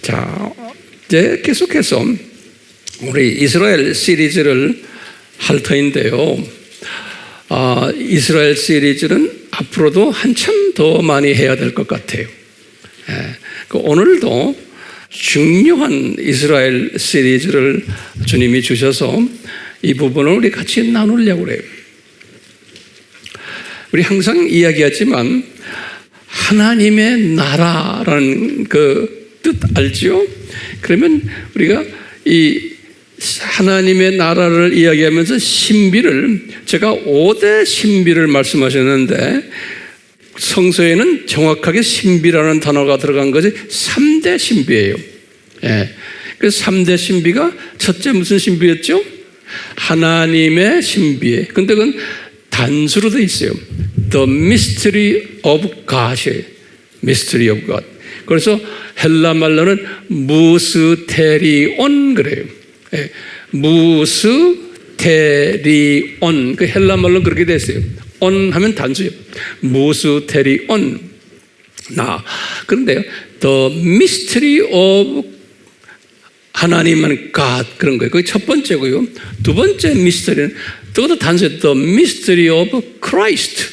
자, 이제 계속해서 우리 이스라엘 시리즈를 할 터인데요. 이스라엘 시리즈는 앞으로도 한참 더 많이 해야 될 것 같아요. 오늘도 중요한 이스라엘 시리즈를 주님이 주셔서 이 부분을 우리 같이 나누려고 그래요. 우리 항상 이야기하지만 하나님의 나라라는 그 뜻 알죠? 그러면 우리가 이 하나님의 나라를 이야기하면서 신비를, 제가 5대 신비를 말씀하셨는데 성서에는 정확하게 신비라는 단어가 들어간 것이 3대 신비예요. 그 3대 신비가 첫째 무슨 신비였죠? 하나님의 신비예요. 근데 그건 단수로 되어 있어요. The mystery of God이에요. Mystery of God. 그래서 헬라 말로는 무스테리온 그래요. 무스테리온. 그 헬라 말로 그렇게 됐어요. 온 하면 단수예요. 무스테리온. 그런데요, The mystery of 하나님은 God 그런 거예요. 그게 첫 번째고요. 두 번째 미스터리는 그것도 단수예요. The mystery of Christ.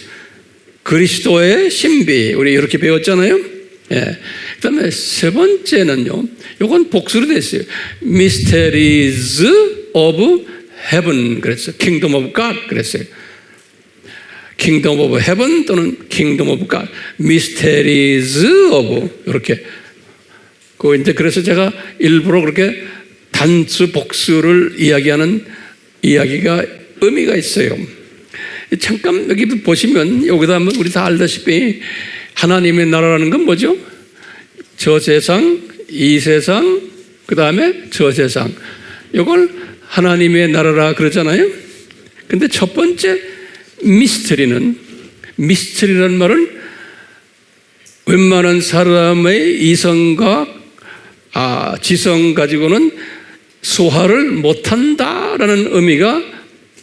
그리스도의 신비. 우리 이렇게 배웠잖아요. 그 다음에 세 번째는요, 이건 복수로 됐어요. Mysteries of Heaven 그랬어요. Kingdom of God 그랬어요. Kingdom of Heaven 또는 Kingdom of God. Mysteries of 이렇게. 그래서 제가 일부러 그렇게 단수 복수를 이야기하는 이야기가 의미가 있어요. 잠깐 여기 보시면 여기다 한번 우리 다 알다시피 하나님의 나라라는 건 뭐죠? 저 세상, 이 세상, 그 다음에 저 세상. 이걸 하나님의 나라라 그러잖아요. 근데 첫 번째 미스터리라는 말은 웬만한 사람의 이성과 지성 가지고는 소화를 못한다라는 의미가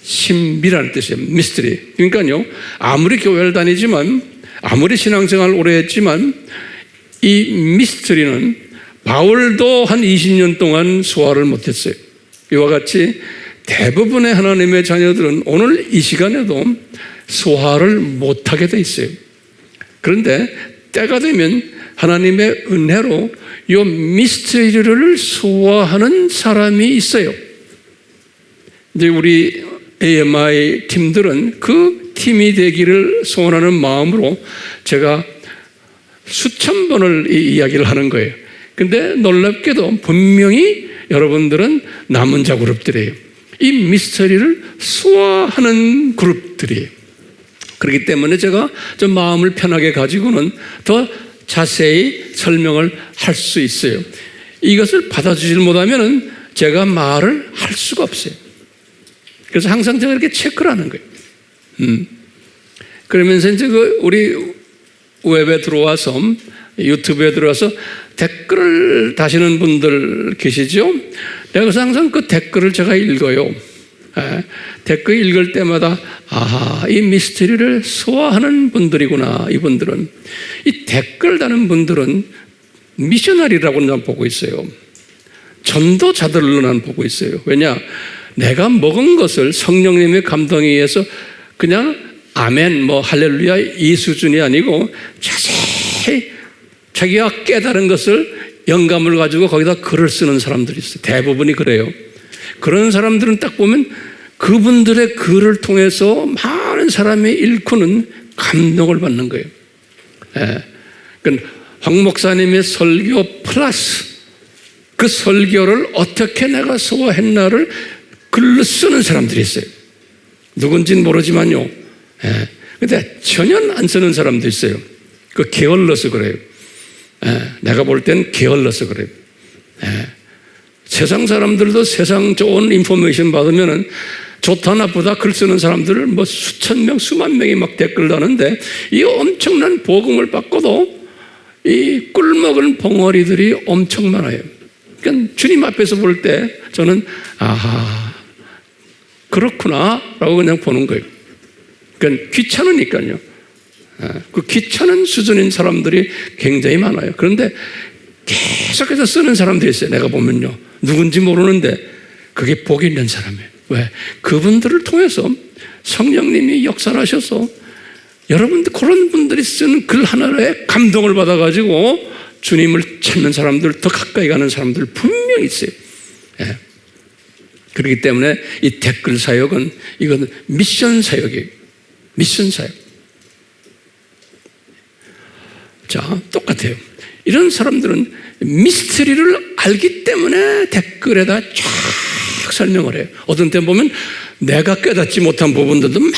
신비라는 뜻이에요. 미스터리. 그러니까요, 아무리 교회를 다니지만, 아무리 신앙생활을 오래 했지만 이 미스터리는 바울도 한 20년 동안 소화를 못했어요. 이와 같이 대부분의 하나님의 자녀들은 오늘 이 시간에도 소화를 못하게 돼 있어요. 그런데 때가 되면 하나님의 은혜로 이 미스터리를 소화하는 사람이 있어요. 이제 우리 AMI 팀들은 그 팀이 되기를 소원하는 마음으로 제가 수천 번을 이 이야기를 하는 거예요. 근데 놀랍게도 분명히 여러분들은 남은 자 그룹들이에요. 이 미스터리를 소화하는 그룹들이에요. 그렇기 때문에 제가 좀 마음을 편하게 가지고는 더 자세히 설명을 할 수 있어요. 이것을 받아주질 못하면 제가 말을 할 수가 없어요. 그래서 항상 제가 이렇게 체크를 하는 거예요. 그러면서 이제 우리 웹에 들어와서, 유튜브에 들어와서 댓글을 다시는 분들 계시죠? 내가 그래서 항상 그 댓글을 제가 읽어요. 댓글 읽을 때마다, 이 미스터리를 소화하는 분들이구나, 이분들은. 이 댓글 다는 분들은 미셔너리라고 난 보고 있어요. 전도자들로 난 보고 있어요. 왜냐? 내가 먹은 것을 성령님의 감동에 의해서 그냥 아멘, 할렐루야 이 수준이 아니고 자세히 자기가 깨달은 것을 영감을 가지고 거기다 글을 쓰는 사람들이 있어요. 대부분이 그래요. 그런 사람들은 딱 보면 그분들의 글을 통해서 많은 사람이 일구는 감동을 받는 거예요. 그러니까 황 목사님의 설교 플러스 그 설교를 어떻게 내가 소화했나를 글로 쓰는 사람들이 있어요. 누군지는 모르지만요. 근데 전혀 안 쓰는 사람도 있어요. 그 게을러서 그래요. 내가 볼 땐 게을러서 그래요. 세상 사람들도 세상 좋은 인포메이션 받으면은 좋다 나쁘다 글 쓰는 사람들을 수천 명, 수만 명이 막 댓글 다는데 이 엄청난 복음을 받고도 이 꿀먹은 벙어리들이 엄청 많아요. 그러니까 주님 앞에서 볼 때 저는 그렇구나 라고 그냥 보는 거예요. 그러니까 귀찮으니까요. 그 귀찮은 수준인 사람들이 굉장히 많아요. 그런데 계속해서 쓰는 사람들이 있어요. 내가 보면요. 누군지 모르는데 그게 복이 있는 사람이에요. 왜? 그분들을 통해서 성령님이 역사를 하셔서 여러분들 그런 분들이 쓰는 글 하나에 감동을 받아가지고 주님을 찾는 사람들, 더 가까이 가는 사람들 분명히 있어요. 예. 그렇기 때문에 이 댓글 사역은 이건 미션 사역이에요. 미션 사역. 자, 똑같아요. 이런 사람들은 미스터리를 알기 때문에 댓글에다 쫙 설명을 해요. 어떤 때 보면 내가 깨닫지 못한 부분들도 막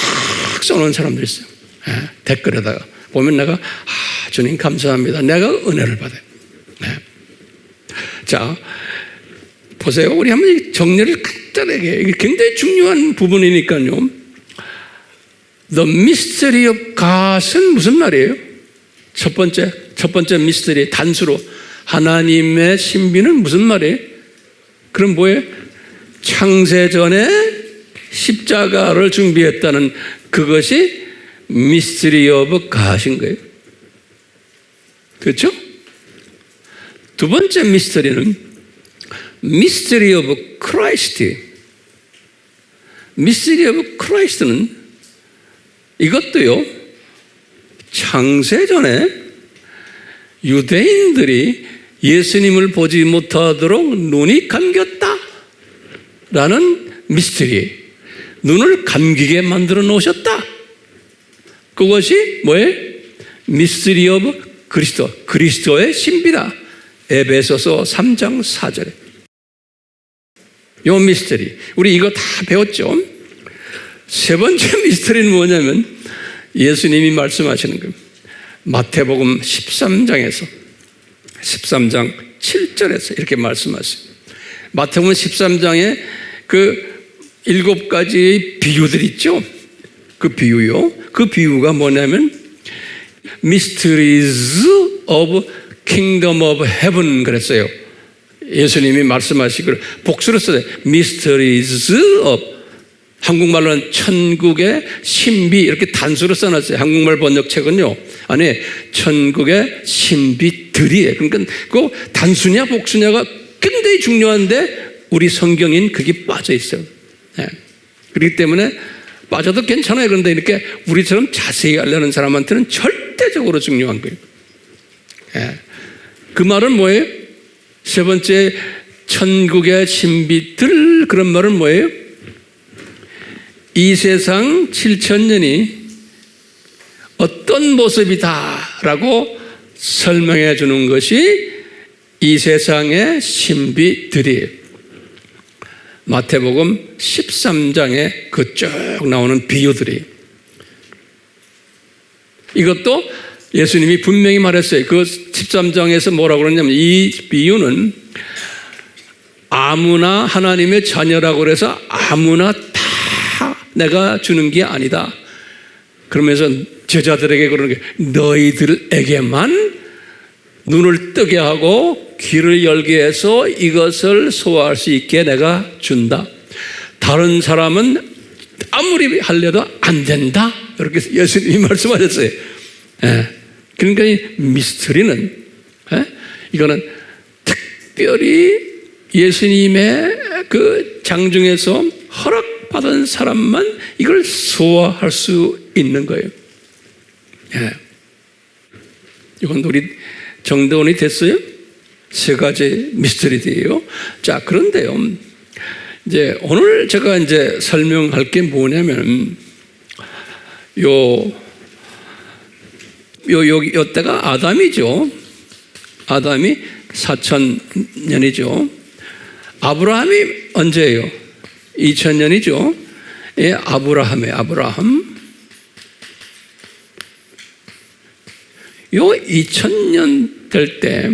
써놓은 사람들이 있어요. 예, 댓글에다가 보면 내가 주님 감사합니다. 내가 은혜를 받아요. 예. 자, 보세요. 우리 한번 정리를 간단하게, 이게 굉장히 중요한 부분이니까요. The mystery of God은 무슨 말이에요? 첫 번째 미스터리, 단수로 하나님의 신비는 무슨 말이에요? 그럼 뭐예요? 창세전에 십자가를 준비했다는 그것이 미스터리 오브 갓인 거예요. 그렇죠? 두 번째 미스터리는 미스터리 오브 크라이스트. 미스터리 오브 크라이스트는 이것도요, 창세전에 유대인들이 예수님을 보지 못하도록 눈이 감겼다 라는 미스터리, 눈을 감기게 만들어 놓으셨다. 그것이 뭐예요? 미스터리 오브 그리스도, 그리스도의 신비다. 에베소서 3장 4절에 요 미스터리, 우리 이거 다 배웠죠? 세 번째 미스터리는 뭐냐면 예수님이 말씀하시는 겁니다. 마태복음 13장 7절에서 이렇게 말씀하세요. 마태복음 13장에 그 7가지의 비유들 있죠? 그 비유요. 그 비유가 뭐냐면 Mysteries of Kingdom of Heaven 그랬어요. 예수님이 말씀하시기를 복수로 써요. Mysteries of, 한국말로는 천국의 신비 이렇게 단수로 써놨어요. 한국말 번역책은요. 안에 천국의 신비들이에요. 그러니까 그 단수냐 복수냐가 굉장히 중요한데 우리 성경인 그게 빠져 있어요. 네. 그렇기 때문에 빠져도 괜찮아요. 그런데 이렇게 우리처럼 자세히 알려는 사람한테는 절대적으로 중요한 거예요. 네. 그 말은 뭐예요? 세 번째 천국의 신비들, 그런 말은 뭐예요? 이 세상 7,000년이 어떤 모습이다라고 설명해 주는 것이 이 세상의 신비들이에요. 마태복음 13장에 그 쭉 나오는 비유들이. 이것도 예수님이 분명히 말했어요. 그 13장에서 뭐라고 그러냐면 이 비유는 아무나 하나님의 자녀라고 그래서 아무나 다 내가 주는 게 아니다. 그러면서 제자들에게 그러는 게 너희들에게만 눈을 뜨게 하고 귀를 열게 해서 이것을 소화할 수 있게 내가 준다. 다른 사람은 아무리 하려도 안 된다. 이렇게 예수님이 말씀하셨어요. 예. 그러니까 이 미스터리는, 이거는 특별히 예수님의 그 장중에서 허락받은 사람만 이걸 소화할 수 있는 거예요. 예. 이건 우리 정대원이 됐어요? 세 가지 미스터리들이에요. 자, 그런데요, 이제 오늘 제가 이제 설명할 게 뭐냐면, 요때가 아담이죠. 아담이 4,000년이죠. 아브라함이 언제예요? 2,000년이죠. 예, 아브라함. 요 2,000년 될 때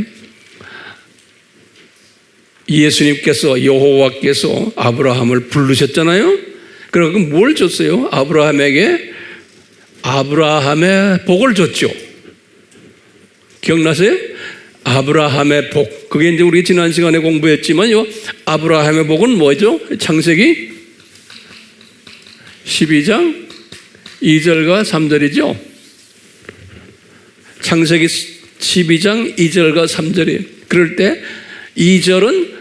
예수님께서, 여호와께서 아브라함을 부르셨잖아요. 그리고 뭘 줬어요? 아브라함에게 아브라함의 복을 줬죠. 기억나세요? 아브라함의 복. 그게 이제 우리 지난 시간에 공부했지만요. 아브라함의 복은 뭐죠? 창세기 12장 2절과 3절이죠. 창세기 12장 2절과 3절이에요. 그럴 때 2절은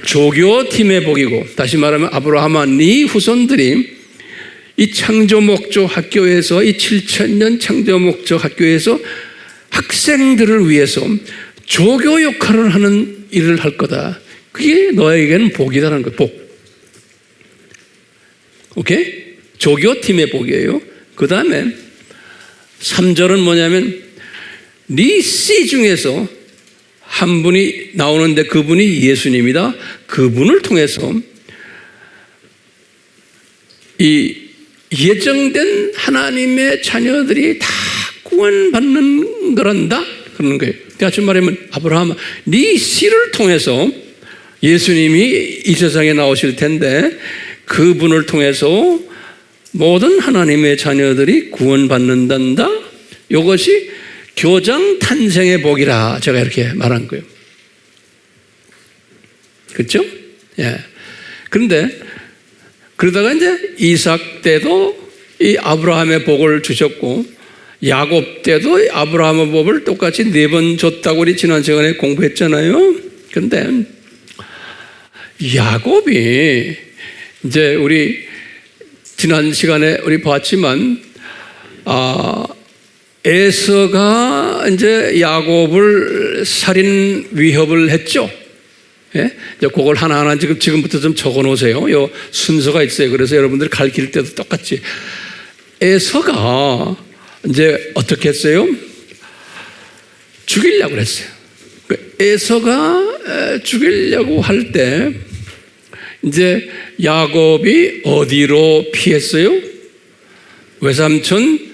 조교팀의 복이고, 다시 말하면 아브라함아 네 후손들이 이 창조목적 학교에서, 이 7000년 창조목적 학교에서 학생들을 위해서 조교 역할을 하는 일을 할 거다. 그게 너에게는 복이다라는 거예요. 복. 오케이? 조교팀의 복이에요. 그 다음에 3절은 뭐냐면 네 씨 중에서 한 분이 나오는데 그분이 예수님이다. 그분을 통해서 이 예정된 하나님의 자녀들이 다 구원받는 거란다. 그러는 거예요. 다시 말하면 아브라함, 네 씨를 통해서 예수님이 이 세상에 나오실 텐데 그분을 통해서 모든 하나님의 자녀들이 구원받는단다. 이것이 교장 탄생의 복이라 제가 이렇게 말한 거예요. 그렇죠? 예. 그런데 그러다가 이제 이삭 때도 이 아브라함의 복을 주셨고, 야곱 때도 아브라함의 복을 똑같이 4번 줬다고 우리 지난 시간에 공부했잖아요. 그런데 야곱이 이제 우리 지난 시간에 우리 봤지만, 에서가 이제 야곱을 살인 위협을 했죠. 예? 이제 그걸 하나하나 지금부터 좀 적어 놓으세요. 요 순서가 있어요. 그래서 여러분들 가르칠 때도 똑같이. 에서가 이제 어떻게 했어요? 죽이려고 그랬어요. 에서가 죽이려고 할 때 이제 야곱이 어디로 피했어요? 외삼촌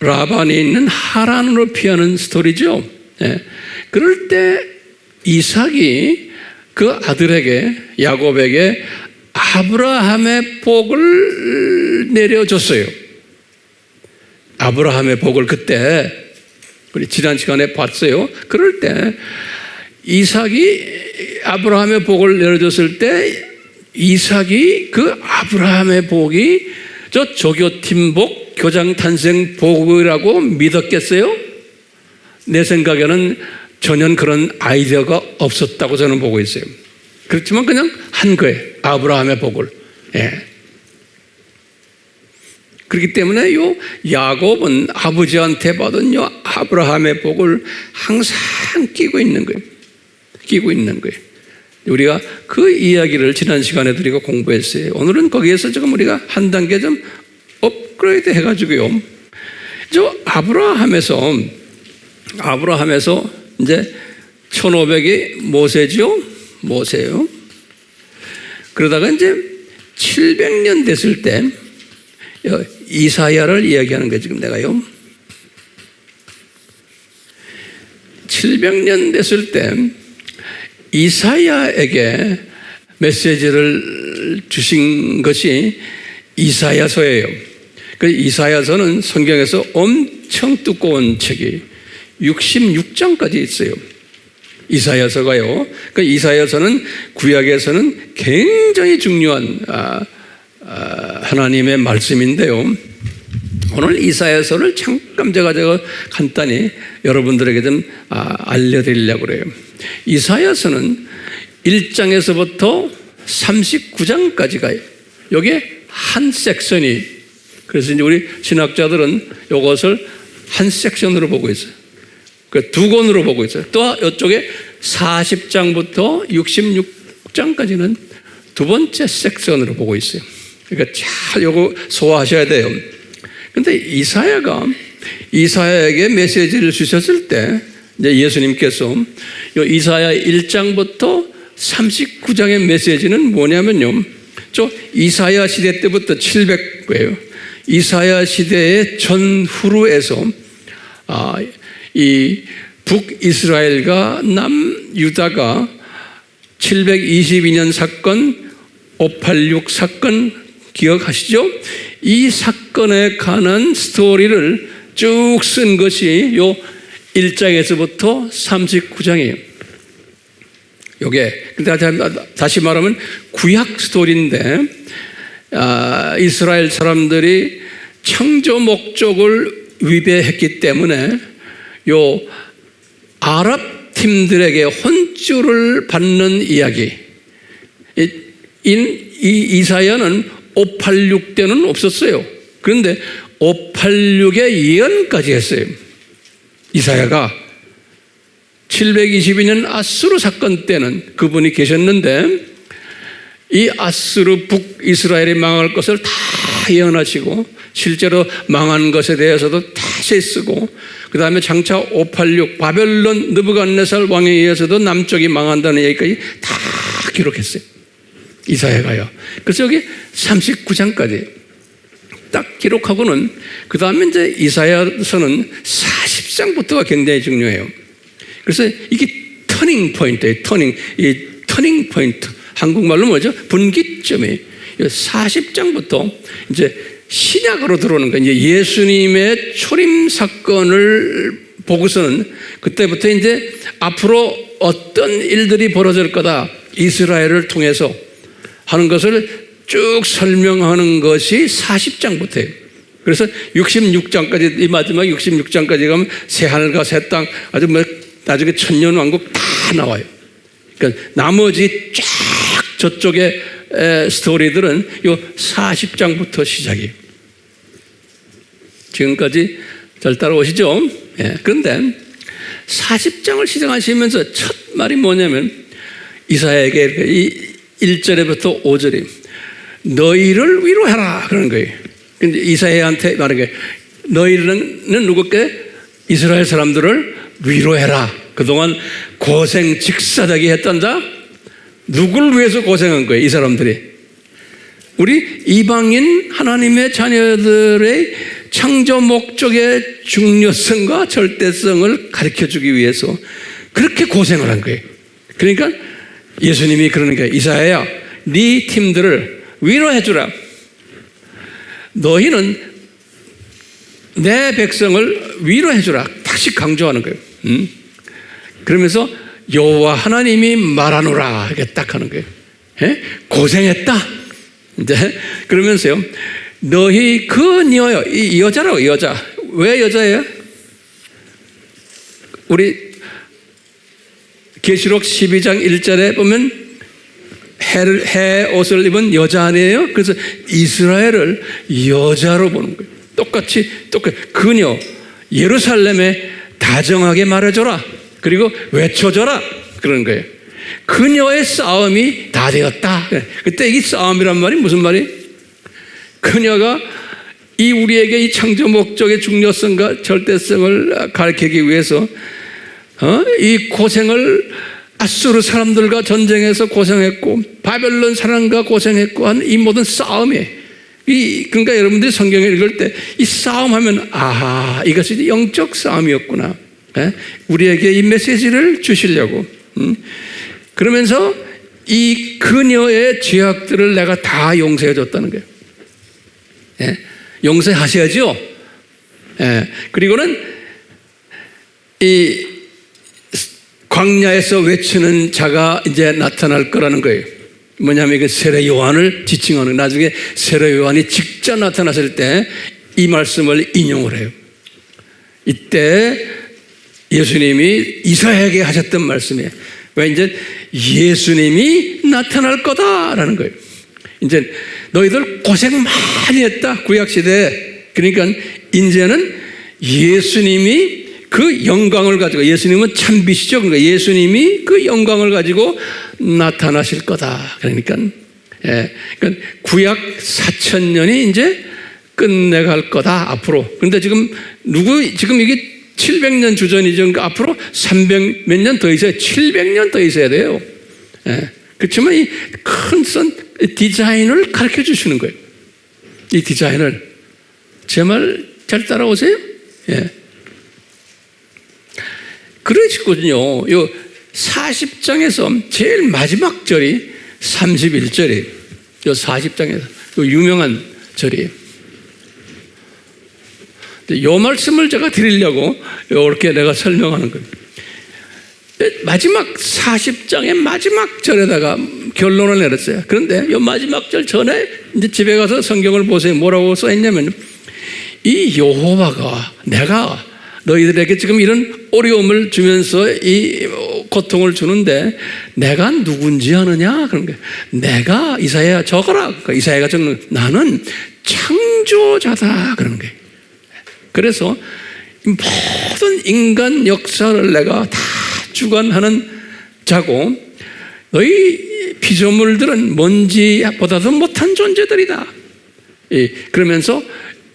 라반이 있는 하란으로 피하는 스토리죠. 예. 그럴 때 이삭이 그 아들에게, 야곱에게 아브라함의 복을 내려줬어요. 아브라함의 복을 그때 우리 지난 시간에 봤어요. 그럴 때 이삭이 아브라함의 복을 내려줬을 때 이삭이 그 아브라함의 복이 저 조교팀 복, 교장 탄생 복이라고 믿었겠어요? 내 생각에는 전혀 그런 아이디어가 없었다고 저는 보고 있어요. 그렇지만 그냥 한 거예요. 아브라함의 복을. 예. 그렇기 때문에 요 야곱은 아버지한테 받은 요 아브라함의 복을 항상 끼고 있는 거예요. 끼고 있는 거예요. 우리가 그 이야기를 지난 시간에 드리고 공부했어요. 오늘은 거기에서 지금 우리가 한 단계 좀 업그레이드 해가지고요. 저 아브라함에서 이제 1500이 모세죠? 모세요. 그러다가 이제 700년 됐을 때 이사야를 이야기하는 거예요, 지금 내가요. 700년 됐을 때 이사야에게 메시지를 주신 것이 이사야서예요. 그 이사야서는 성경에서 엄청 두꺼운 책이 66장까지 있어요. 이사야서가요. 그 이사야서는 구약에서는 굉장히 중요한 하나님의 말씀인데요. 오늘 이사야서를 잠깐 제가 간단히 여러분들에게 좀 알려드리려고 그래요. 이사야서는 1장에서부터 39장까지 가요. 이게 한 섹션이, 그래서 이제 우리 신학자들은 이것을 한 섹션으로 보고 있어요. 그 두 권으로 보고 있어요. 또 이쪽에 40장부터 66장까지는 두 번째 섹션으로 보고 있어요. 그러니까 잘 이거 소화하셔야 돼요. 근데 이사야에게 메시지를 주셨을 때 이제 예수님께서 이사야 1장부터 39장의 메시지는 뭐냐면요. 저 이사야 시대 때부터 700거예요. 이사야 시대의 전후로에서 이 북이스라엘과 남유다가 722년 사건, 586 사건 기억하시죠? 이 사건에 관한 스토리를 쭉 쓴 것이 요 1장에서부터 39장이에요. 요게 다시 말하면 구약 스토리인데 이스라엘 사람들이 창조 목적을 위배했기 때문에 요 아랍 팀들에게 혼쭐을 받는 이야기. 이 이사야는 586 때는 없었어요. 그런데 586의 예언까지 했어요. 이사야가 722년 아수르 사건 때는 그분이 계셨는데 이 아수르 북이스라엘이 망할 것을 다 예언하시고 실제로 망한 것에 대해서도 다시 쓰고 그 다음에 장차 586 바벨론 느부갓네살 왕에 의해서도 남쪽이 망한다는 얘기까지 다 기록했어요. 이사야가요. 그래서 여기 39장까지 딱 기록하고는 그 다음에 이제 이사야서는 40장부터가 굉장히 중요해요. 그래서 이게 터닝 포인트예요. 이 터닝 포인트. 한국말로 뭐죠? 분기점이에요. 40장부터 이제 신약으로 들어오는 거예요. 이제 예수님의 초림 사건을 보고서는 그때부터 이제 앞으로 어떤 일들이 벌어질 거다. 이스라엘을 통해서 하는 것을 쭉 설명하는 것이 40장부터예요. 그래서 66장까지, 이 마지막 66장까지 가면 새 하늘과 새 땅, 아주 뭐 나중에 천년왕국 다 나와요. 그러니까 나머지 쫙 저쪽의 스토리들은 요 40장부터 시작이에요. 지금까지 잘 따라오시죠? 예. 그런데 40장을 시작하시면서 첫 말이 뭐냐면 이사야에게 이 1절에부터 5절이 너희를 위로해라 그러는 거예요. 근데 이사야한테 말하는 거예요. 너희는 누구께? 이스라엘 사람들을 위로해라. 그동안 고생 직사하게 했던 자 누굴 위해서 고생한 거예요? 이 사람들이 우리 이방인 하나님의 자녀들의 창조 목적의 중요성과 절대성을 가르쳐주기 위해서 그렇게 고생을 한 거예요. 그러니까 예수님이 그러는 거예요. 이사야야, 네 팀들을 위로해주라. 너희는 내 백성을 위로해주라. 다시 강조하는 거예요. 그러면서 여호와 하나님이 말하노라 이렇게 딱 하는 거예요. 예? 고생했다. 이제 그러면서요, 너희 그녀여, 이 여자라고. 여자. 왜 여자예요? 우리 계시록 12장 1절에 보면 해 옷을 입은 여자 아니에요? 그래서 이스라엘을 여자로 보는 거예요. 똑같이 그녀 예루살렘에 다정하게 말해줘라. 그리고 외쳐줘라. 그러는 거예요. 그녀의 싸움이 다 되었다. 그때 이 싸움이란 말이 무슨 말이? 그녀가 이 우리에게 이 창조 목적의 중요성과 절대성을 가르치기 위해서 이 고생을 아수르 사람들과 전쟁에서 고생했고 바벨론 사람과 고생했고 한 이 모든 싸움에 그러니까 여러분들이 성경을 읽을 때 이 싸움하면 아하 이것이 영적 싸움이었구나. 우리에게 이 메시지를 주시려고. 그러면서 이 그녀의 죄악들을 내가 다 용서해 줬다는 거예요. 용서하셔야죠. 그리고는 이 광야에서 외치는 자가 이제 나타날 거라는 거예요. 뭐냐면 그 세례 요한을 지칭하는, 나중에 세례 요한이 직접 나타났을 때 이 말씀을 인용을 해요. 이때 예수님이 이사야에게 하셨던 말씀이에요. 왜? 이제 예수님이 나타날 거다라는 거예요. 이제 너희들 고생 많이 했다 구약시대에. 그러니까 이제는 예수님이 그 영광을 가지고, 예수님은 참빛이죠. 그러니까 예수님이 그 영광을 가지고 나타나실 거다. 그러니까 구약 4000년이 이제 끝내갈 거다 앞으로. 그런데 지금 이게 700년 주전이죠. 그러니까 앞으로 300 몇 년 더 있어야, 700년 더 있어야 돼요. 그렇지만 이 큰 디자인을 가르쳐 주시는 거예요. 이 디자인을. 제 말 잘 따라오세요? 그러시거든요. 요 40장에서 제일 마지막 절이 31절이에요. 요 40장에서 요 유명한 절이에요. 요 말씀을 제가 드리려고 이렇게 내가 설명하는 거예요. 마지막 40장의 마지막 절에다가 결론을 내렸어요. 그런데 요 마지막 절 전에 이제 집에 가서 성경을 보세요. 뭐라고 써 있냐면 이 여호와가 내가 너희들에게 지금 이런 어려움을 주면서 이 고통을 주는데 내가 누군지 아느냐? 그런 거예요. 내가 이사야 적어라. 그러니까 이사야가 적는 나는 창조자다. 그런 거예요. 그래서 모든 인간 역사를 내가 다 주관하는 자고 너희 피조물들은 먼지보다도 못한 존재들이다. 그러면서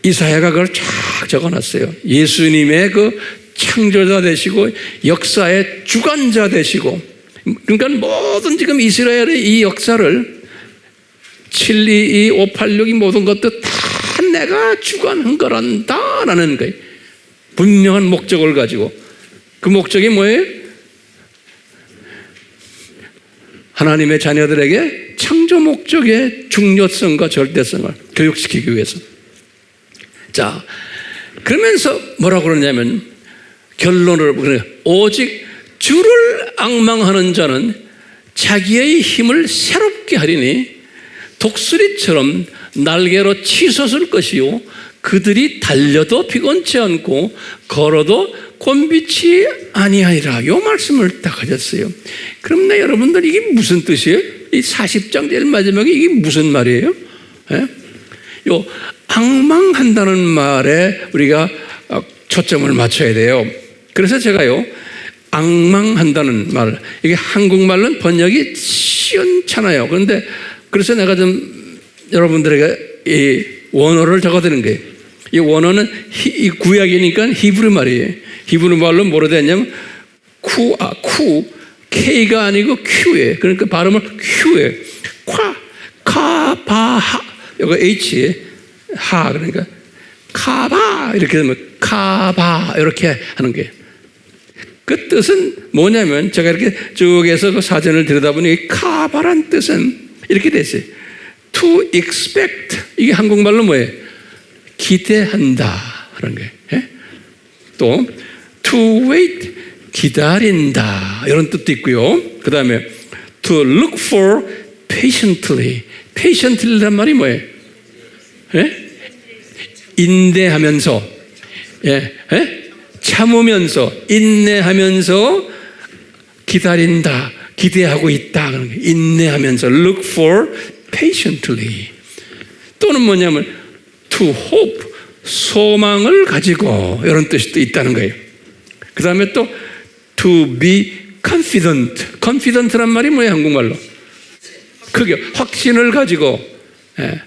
이사야가 그걸 쫙 적어놨어요. 예수님의 그 창조자 되시고 역사의 주관자 되시고, 그러니까 모든 지금 이스라엘의 이 역사를 722, 586이 모든 것도 다 내가 주관한 거란다라는 거예요. 분명한 목적을 가지고. 그 목적이 뭐예요? 하나님의 자녀들에게 창조 목적의 중요성과 절대성을 교육시키기 위해서. 자, 그러면서 뭐라고 그러냐면 결론을 그래요. 오직 주를 앙망하는 자는 자기의 힘을 새롭게 하리니 독수리처럼 날개로 치솟을 것이요 그들이 달려도 피곤치 않고 걸어도 곤비치 아니하리라. 이 말씀을 딱 하셨어요. 그럼 여러분들 이게 무슨 뜻이에요? 이 40장 제일 마지막에 이게 무슨 말이에요? 예? 요 앙망한다는 말에 우리가 초점을 맞춰야 돼요. 그래서 제가요 앙망한다는 말, 이게 한국말로는 번역이 시원찮아요. 그런데 그래서 내가 좀 여러분들에게 이 원어를 적어드리는 거예요. 이 원어는 이 구약이니까 히브리 말이에요. 히브리 말로 뭐로 됐냐면 쿠, K가 아니고 Q예요. 그러니까 발음을 Q예요. 카바하, 이거 H에 하, 그러니까 카바 이렇게 되면 카바 이렇게 하는 거예요. 그 뜻은 뭐냐면 제가 이렇게 쭉 해서 그 사전을 들여다보니 이 카바란 뜻은 이렇게 됐어요. To expect, 이게 한국말로 뭐예요? 기대한다 그런 거예요. 예? 또 to wait, 기다린다 이런 뜻도 있고요. 그 다음에 to look for patiently, patiently란 말이 뭐예요? 예? 인내하면서, 예? 예? 참으면서, 인내하면서 기다린다, 기대하고 있다 그런 거예요. 인내하면서 look for patiently. 또는 뭐냐면 to hope, 소망을 가지고 이런 뜻이 또 있다는 거예요. 그 다음에 또 to be confident, confident란 말이 뭐예요 한국말로? 그게 확신을 가지고, 예,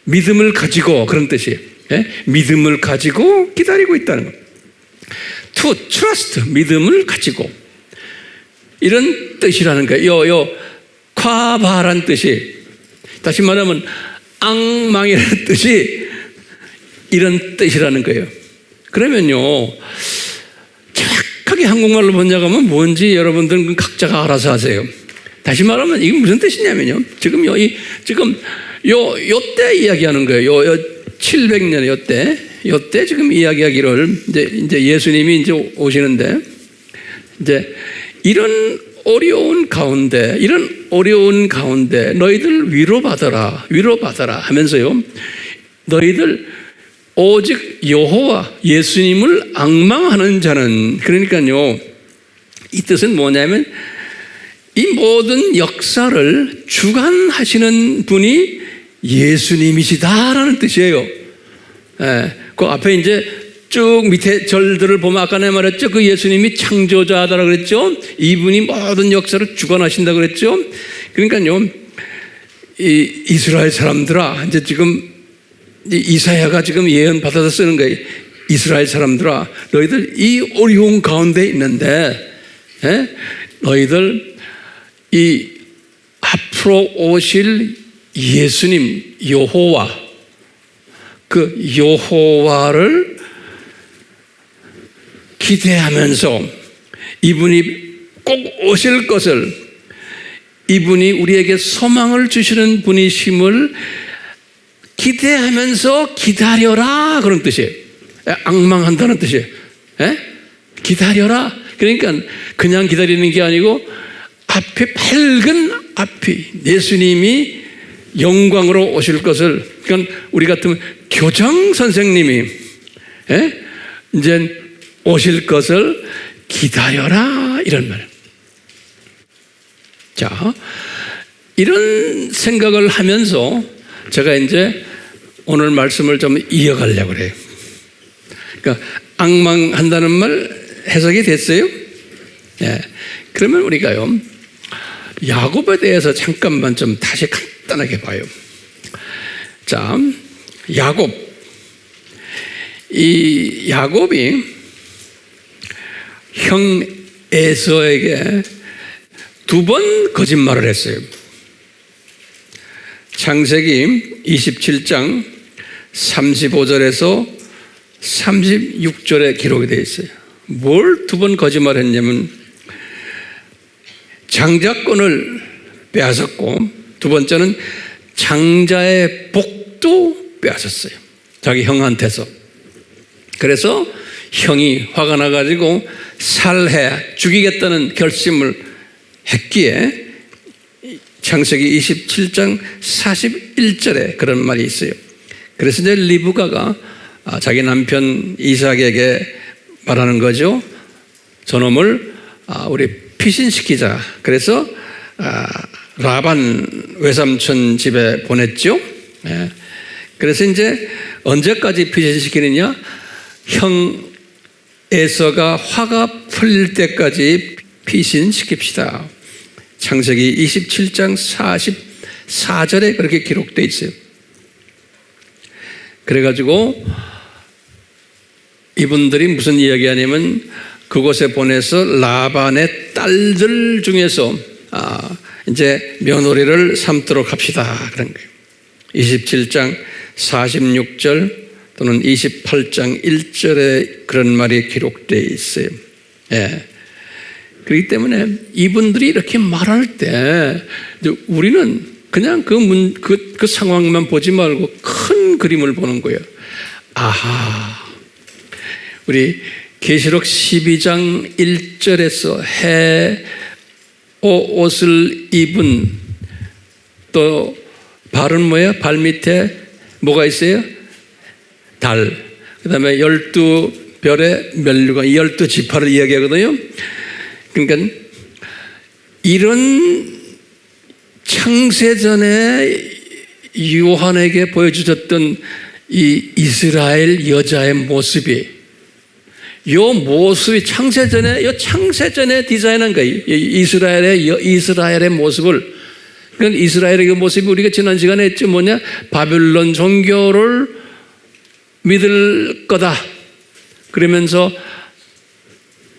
믿음을 가지고 그런 뜻이에요. 예? 믿음을 가지고 기다리고 있다는 거예요. to trust, 믿음을 가지고 이런 뜻이라는 거예요. 요 과바란 뜻이, 다시 말하면 앙망이라는 뜻이 이런 뜻이라는 거예요. 그러면요 정확하게 한국말로 번역하면 뭔지 여러분들은 각자가 알아서 하세요. 다시 말하면 이게 무슨 뜻이냐면요, 지금 요때 이야기하는 거예요. 요 700년 요때 지금 이야기하기를 이제 예수님이 이제 오시는데 이제 이런 어려운 가운데 너희들 위로받아라 하면서요, 너희들 오직 여호와 예수님을 앙망하는 자는, 그러니까요 이 뜻은 뭐냐면 이 모든 역사를 주관하시는 분이 예수님이시다라는 뜻이에요. 예, 그 앞에 이제 쭉 밑에 절들을 보면 아까 내가 말했죠. 그 예수님이 창조자다라고 그랬죠. 이분이 모든 역사를 주관하신다고 그랬죠. 그러니까요, 이 이스라엘 사람들아, 이제 지금 이사야가 지금 예언 받아서 쓰는 거예요. 이스라엘 사람들아, 너희들 이 어려운 가운데 있는데, 예? 너희들 이 앞으로 오실 예수님 여호와, 그 여호와를 기대하면서 이분이 꼭 오실 것을, 이분이 우리에게 소망을 주시는 분이심을 기대하면서 기다려라 그런 뜻이에요. 앙망한다는 뜻이에요. 에? 기다려라. 그러니까 그냥 기다리는 게 아니고 앞에 밝은 앞이 예수님이 영광으로 오실 것을, 그러니까 우리 같으면 교장 선생님이 이제 오실 것을 기다려라 이런 말. 자, 이런 생각을 하면서 제가 이제 오늘 말씀을 좀 이어가려고 그래요. 그러니까 앙망한다는 말 해석이 됐어요? 네. 그러면 우리가요, 야곱에 대해서 잠깐만 좀 다시 간단하게 봐요. 자, 야곱. 이 야곱이 형 에서에게 2번 거짓말을 했어요. 창세기 27장 35절에서 36절에 기록이 되어 있어요. 뭘 2번 거짓말했냐면 장자권을 빼앗았고, 2번째는 장자의 복도 빼앗았어요. 자기 형한테서. 그래서 형이 화가 나가지고 살해, 죽이겠다는 결심을 했기에 창세기 27장 41절에 그런 말이 있어요. 그래서 이제 리브가가 자기 남편 이삭에게 말하는 거죠. 저놈을 우리 피신시키자. 그래서 라반 외삼촌 집에 보냈죠. 그래서 이제 언제까지 피신시키느냐? 형 에서가 화가 풀릴 때까지 피신시킵시다. 창세기 27장 44절에 그렇게 기록되어 있어요. 그래가지고 이분들이 무슨 이야기하냐면 그곳에 보내서 라반의 딸들 중에서 이제 며느리를 삼도록 합시다. 그런 거예요. 27장 46절 또는 28장 1절에 그런 말이 기록되어 있어요. 예. 그렇기 때문에 이분들이 이렇게 말할 때 우리는 그냥 그 상황만 보지 말고 큰 그림을 보는 거예요. 아하, 우리 계시록 12장 1절에서 옷을 입은, 또 발은 뭐예요? 발 밑에 뭐가 있어요? 달. 그 다음에 12별의 면류관, 12지파를 이야기하거든요. 그러니까 이런 창세전에 요한에게 보여주셨던 이 이스라엘 여자의 모습이, 요 모습이 창세전에 디자인한 거예요. 이스라엘의 모습을. 그러니까 이스라엘의 그 모습이 우리가 지난 시간에 했죠. 뭐냐? 바벨론 종교를 믿을 거다. 그러면서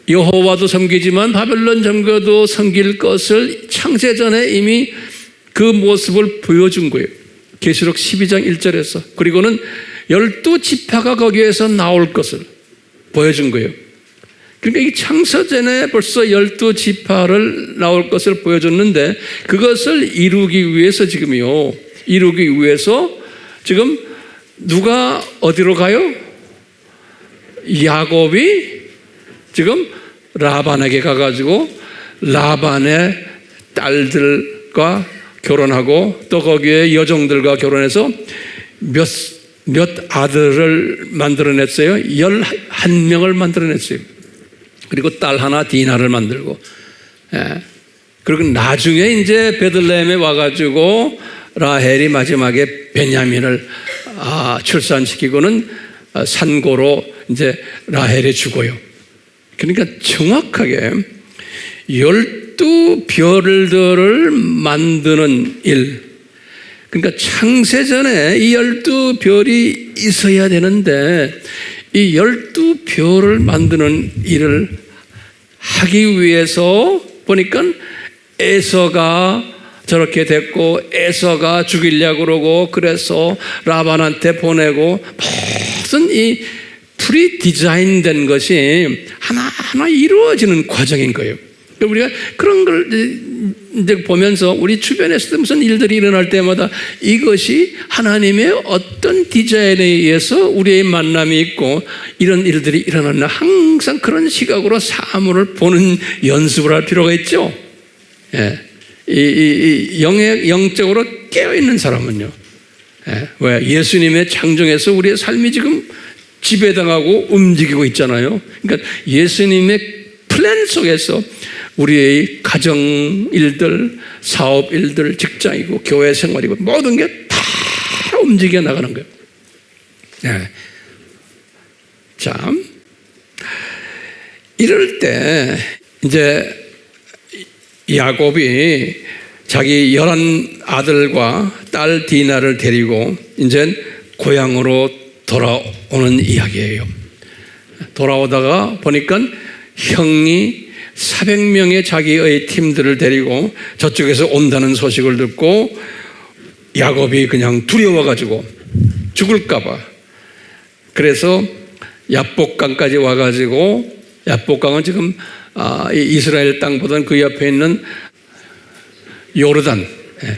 여호와도 섬기지만 바벨론 종교도 섬길 것을 창세전에 이미 그 모습을 보여준 거예요. 계시록 12장 1절에서. 그리고는 12지파가 거기에서 나올 것을 보여준 거예요. 그러니까 이 창세전에 벌써 12지파를 나올 것을 보여줬는데, 그것을 이루기 위해서 지금 누가 어디로 가요? 야곱이 지금 라반에게 가가지고 라반의 딸들과 결혼하고, 또 거기에 여종들과 결혼해서 몇 아들을 만들어냈어요? 11명을 만들어냈어요. 그리고 딸 하나 디나를 만들고, 그리고 나중에 이제 베들레헴에 와가지고 라헬이 마지막에 베냐민을 출산시키고는 산고로 이제 라헬이 죽어요. 그러니까 정확하게 12별들을 만드는 일, 그러니까 창세전에 이 12별이 있어야 되는데, 이 12별을 만드는 일을 하기 위해서 보니까 에서가 저렇게 됐고, 에서가 죽이려고 그러고, 그래서 라반한테 보내고, 무슨 이 프리 디자인된 것이 하나하나 이루어지는 과정인 거예요. 우리가 그런 걸 이제 보면서 우리 주변에서도 무슨 일들이 일어날 때마다 이것이 하나님의 어떤 디자인에 의해서 우리의 만남이 있고 이런 일들이 일어났나, 항상 그런 시각으로 사물을 보는 연습을 할 필요가 있죠. 예. 영적으로 깨어있는 사람은요. 왜? 예수님의 창조에서 우리의 삶이 지금 지배당하고 움직이고 있잖아요. 그러니까 예수님의 플랜 속에서 우리의 가정 일들, 사업 일들, 직장이고 교회 생활이고 모든 게 다 움직여 나가는 거예요. 네. 자, 이럴 때 이제 야곱이 자기 11 아들과 딸 디나를 데리고 이제 고향으로 돌아오는 이야기예요. 돌아오다가 보니까 형이 400명의 자기의 팀들을 데리고 저쪽에서 온다는 소식을 듣고 야곱이 그냥 두려워가지고 죽을까봐, 그래서 야복강까지 와가지고, 야복강은 지금 이스라엘 땅보다는 그 옆에 있는 요르단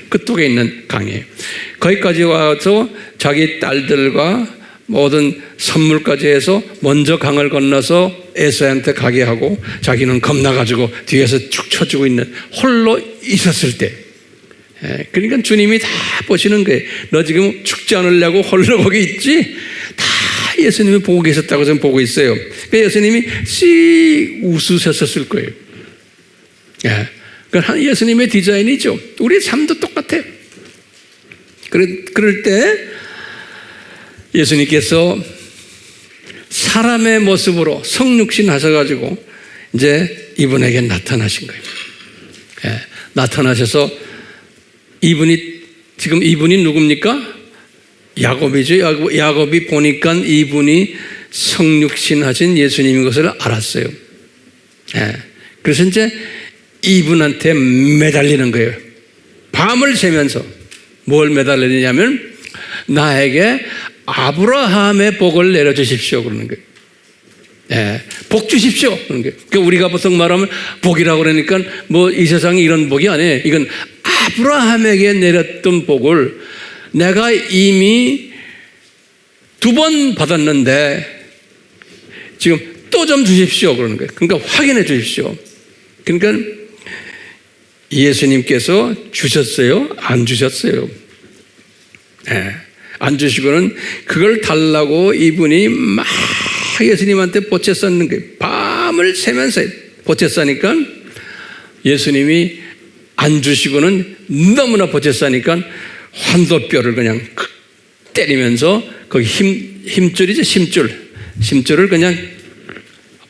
끝쪽에 있는 강이에요. 거기까지 와서 자기 딸들과 모든 선물까지 해서 먼저 강을 건너서 에사한테 가게 하고 자기는 겁나가지고 뒤에서 축 쳐주고 있는, 홀로 있었을 때, 그러니까 주님이 다 보시는 거예요. 너 지금 죽지 않으려고 홀로 거기 있지? 다 예수님이 보고 계셨다고 저는 보고 있어요. 그러니까 예수님이 씩 웃으셨을 거예요. 그러니까 예수님의 디자인이죠. 우리 삶도 똑같아요. 그럴 때 예수님께서 사람의 모습으로 성육신 하셔가지고 이제 이분에게 나타나신 거예요. 나타나셔서 지금 이분이 누굽니까? 야곱이죠. 야곱이 보니까 이분이 성육신 하신 예수님인 것을 알았어요. 그래서 이제 이분한테 매달리는 거예요. 밤을 새면서 뭘 매달리냐면 나에게 아브라함의 복을 내려주십시오 그러는 거예요. 복 주십시오 그러는 거예요. 그러니까 우리가 보통 말하면 복이라고 그러니까 뭐 이 세상에 이런 복이 아니에요. 이건 아브라함에게 내렸던 복을 내가 이미 2번 받았는데 지금 또 좀 주십시오 그러는 거예요. 그러니까 확인해 주십시오. 그러니까 예수님께서 주셨어요? 안 주셨어요? 안 주시고는 그걸 달라고 이분이 막 예수님한테 보채 쌓는 거예요. 밤을 새면서 보채 싸니까 예수님이 안 주시고는 너무나 보채 싸니까 환도뼈를 그냥 때리면서 거기 힘줄이죠. 심줄을 그냥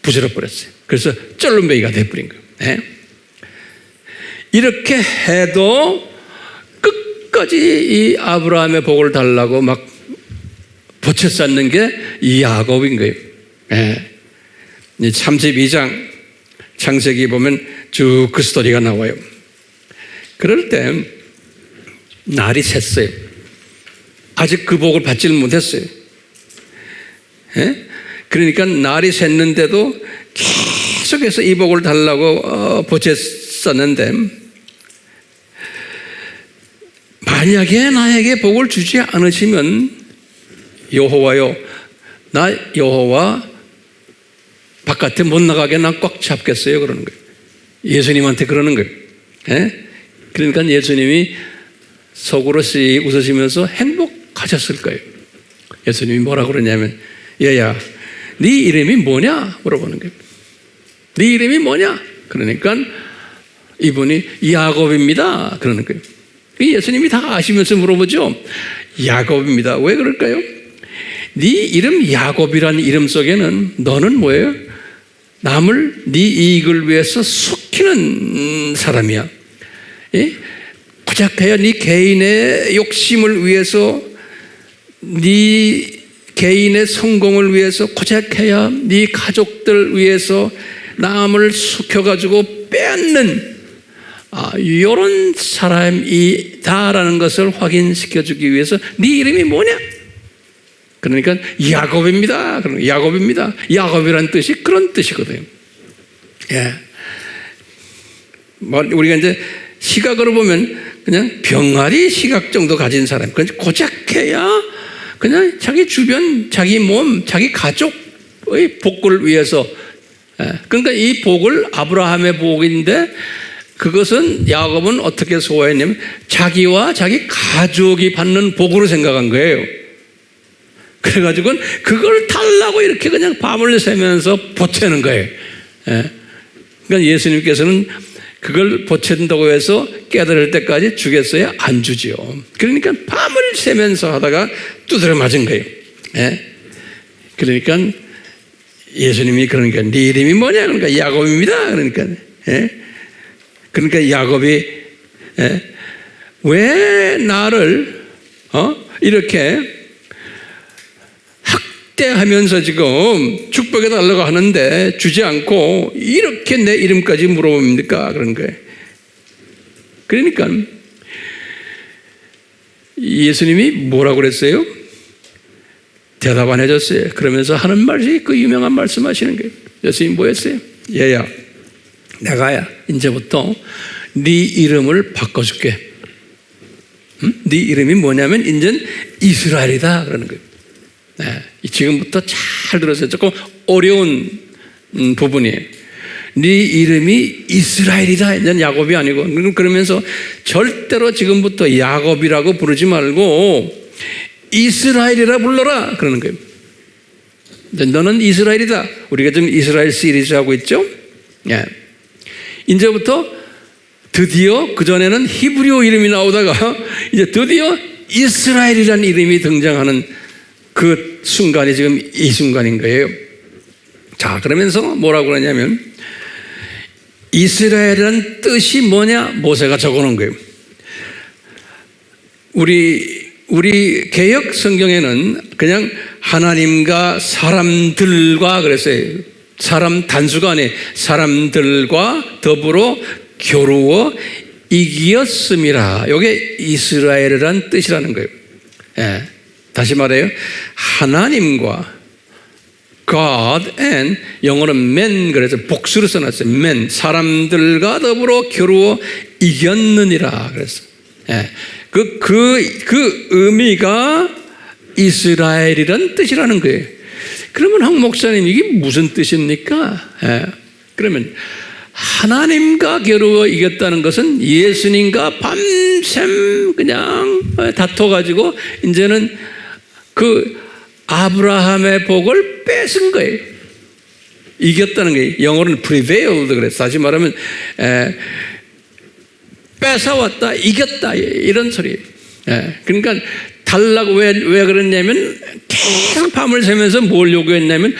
부스러 버렸어요. 그래서 쩔름배기가 돼버린 거예요. 이렇게 해도 끝까지 이 아브라함의 복을 달라고 막 보채 쌓는 게 이 야곱인 거예요. 32장 창세기 보면 쭉 그 스토리가 나와요. 그럴 때 날이 샜어요. 아직 그 복을 받지는 못했어요. 그러니까 날이 샜는데도 계속해서 이 복을 달라고 보채 썼는데, 만약에 나에게 복을 주지 않으시면 여호와요, 나 여호와 바깥에 못 나가게 난 꽉 잡겠어요 그러는 거예요. 예수님한테 그러는 거예요. 그러니까 예수님이 속으로 씩 웃으시면서 행복하셨을 거예요. 예수님이 뭐라고 그러냐면, 얘야 네 이름이 뭐냐 물어보는 거예요. 네 이름이 뭐냐? 그러니까 이분이 야곱입니다 그러는 거예요. 예수님이 다 아시면서 물어보죠. 야곱입니다. 왜 그럴까요? 네 이름 야곱이라는 이름 속에는 너는 뭐예요? 남을 네 이익을 위해서 속이는 사람이야. 고작해야 네 개인의 욕심을 위해서, 네 개인의 성공을 위해서, 고작해야 네 가족들 위해서 남을 속여가지고 빼앗는 이런 사람이다라는 것을 확인시켜주기 위해서 네 이름이 뭐냐? 그러니까 야곱입니다. 야곱입니다. 야곱이라는 뜻이 그런 뜻이거든요. 우리가 이제 시각으로 보면 그냥 병아리 시각 정도 가진 사람, 고작해야 그냥 자기 주변, 자기 몸, 자기 가족의 복을 위해서. 그러니까 이 복을 아브라함의 복인데, 그것은 야곱은 어떻게 소화했냐면 자기와 자기 가족이 받는 복으로 생각한 거예요. 그래가지고 그걸 달라고 이렇게 그냥 밤을 새면서 보채는 거예요. 예. 그러니까 예수님께서는 그걸 보챈다고 해서 깨달을 때까지 주겠어요? 안 주지요. 그러니까 밤을 새면서 하다가 두드려 맞은 거예요. 예. 그러니까 예수님이 그러니까 네 이름이 뭐냐? 그러니까 야곱입니다. 그러니까 그러니까 야곱이 왜 나를 이렇게 학대하면서 지금 축복해 달라고 하는데 주지 않고 이렇게 내 이름까지 물어봅니까? 그런 거예요. 그러니까 예수님이 뭐라고 그랬어요? 대답 안 해줬어요. 그러면서 하는 말이 그 유명한 말씀하시는 거예요. 예수님이 뭐였어요? 얘야, 내가야 이제부터 네 이름을 바꿔줄게. 네 이름이 뭐냐면 이제는 이스라엘이다 그러는 거예요. 네, 지금부터 잘 들으세요. 조금 어려운 부분이에요. 네 이름이 이스라엘이다. 이제는 야곱이 아니고. 그러면서 절대로 지금부터 야곱이라고 부르지 말고 이스라엘이라 불러라 그러는 거예요. 너는 이스라엘이다. 우리가 지금 이스라엘 시리즈 하고 있죠. 예. 이제부터 드디어 그전에는 히브리어 이름이 나오다가 이제 드디어 이스라엘이라는 이름이 등장하는 그 순간이 지금 이 순간인 거예요. 자, 그러면서 뭐라고 그러냐면 이스라엘이라는 뜻이 뭐냐? 모세가 적어놓은 거예요. 우리 개역 성경에는 그냥 하나님과 사람들과 그랬어요. 사람 단수가 아니에요. 사람들과 더불어 겨루어 이기었음이라. 이게 이스라엘이라는 뜻이라는 거예요. 예. 다시 말해요. 하나님과 God and 영어로 man 그래서 복수로 써놨어요. man 사람들과 더불어 겨루어 이겼느니라 그랬어. 예. 그 의미가 이스라엘이라는 뜻이라는 거예요. 그러면 황 목사님 이게 무슨 뜻입니까? 예. 그러면 하나님과 겨루어 이겼다는 것은 예수님과 밤샘 그냥 다퉈가지고 이제는 그 아브라함의 복을 뺏은 거예요. 이겼다는 거예요. 영어로는 prevailed 그래서 다시 말하면 뺏어왔다, 이겼다 이런 소리예요. 그러니까 달라고 왜 그랬냐면 계속 밤을 새면서 뭘 요구했냐면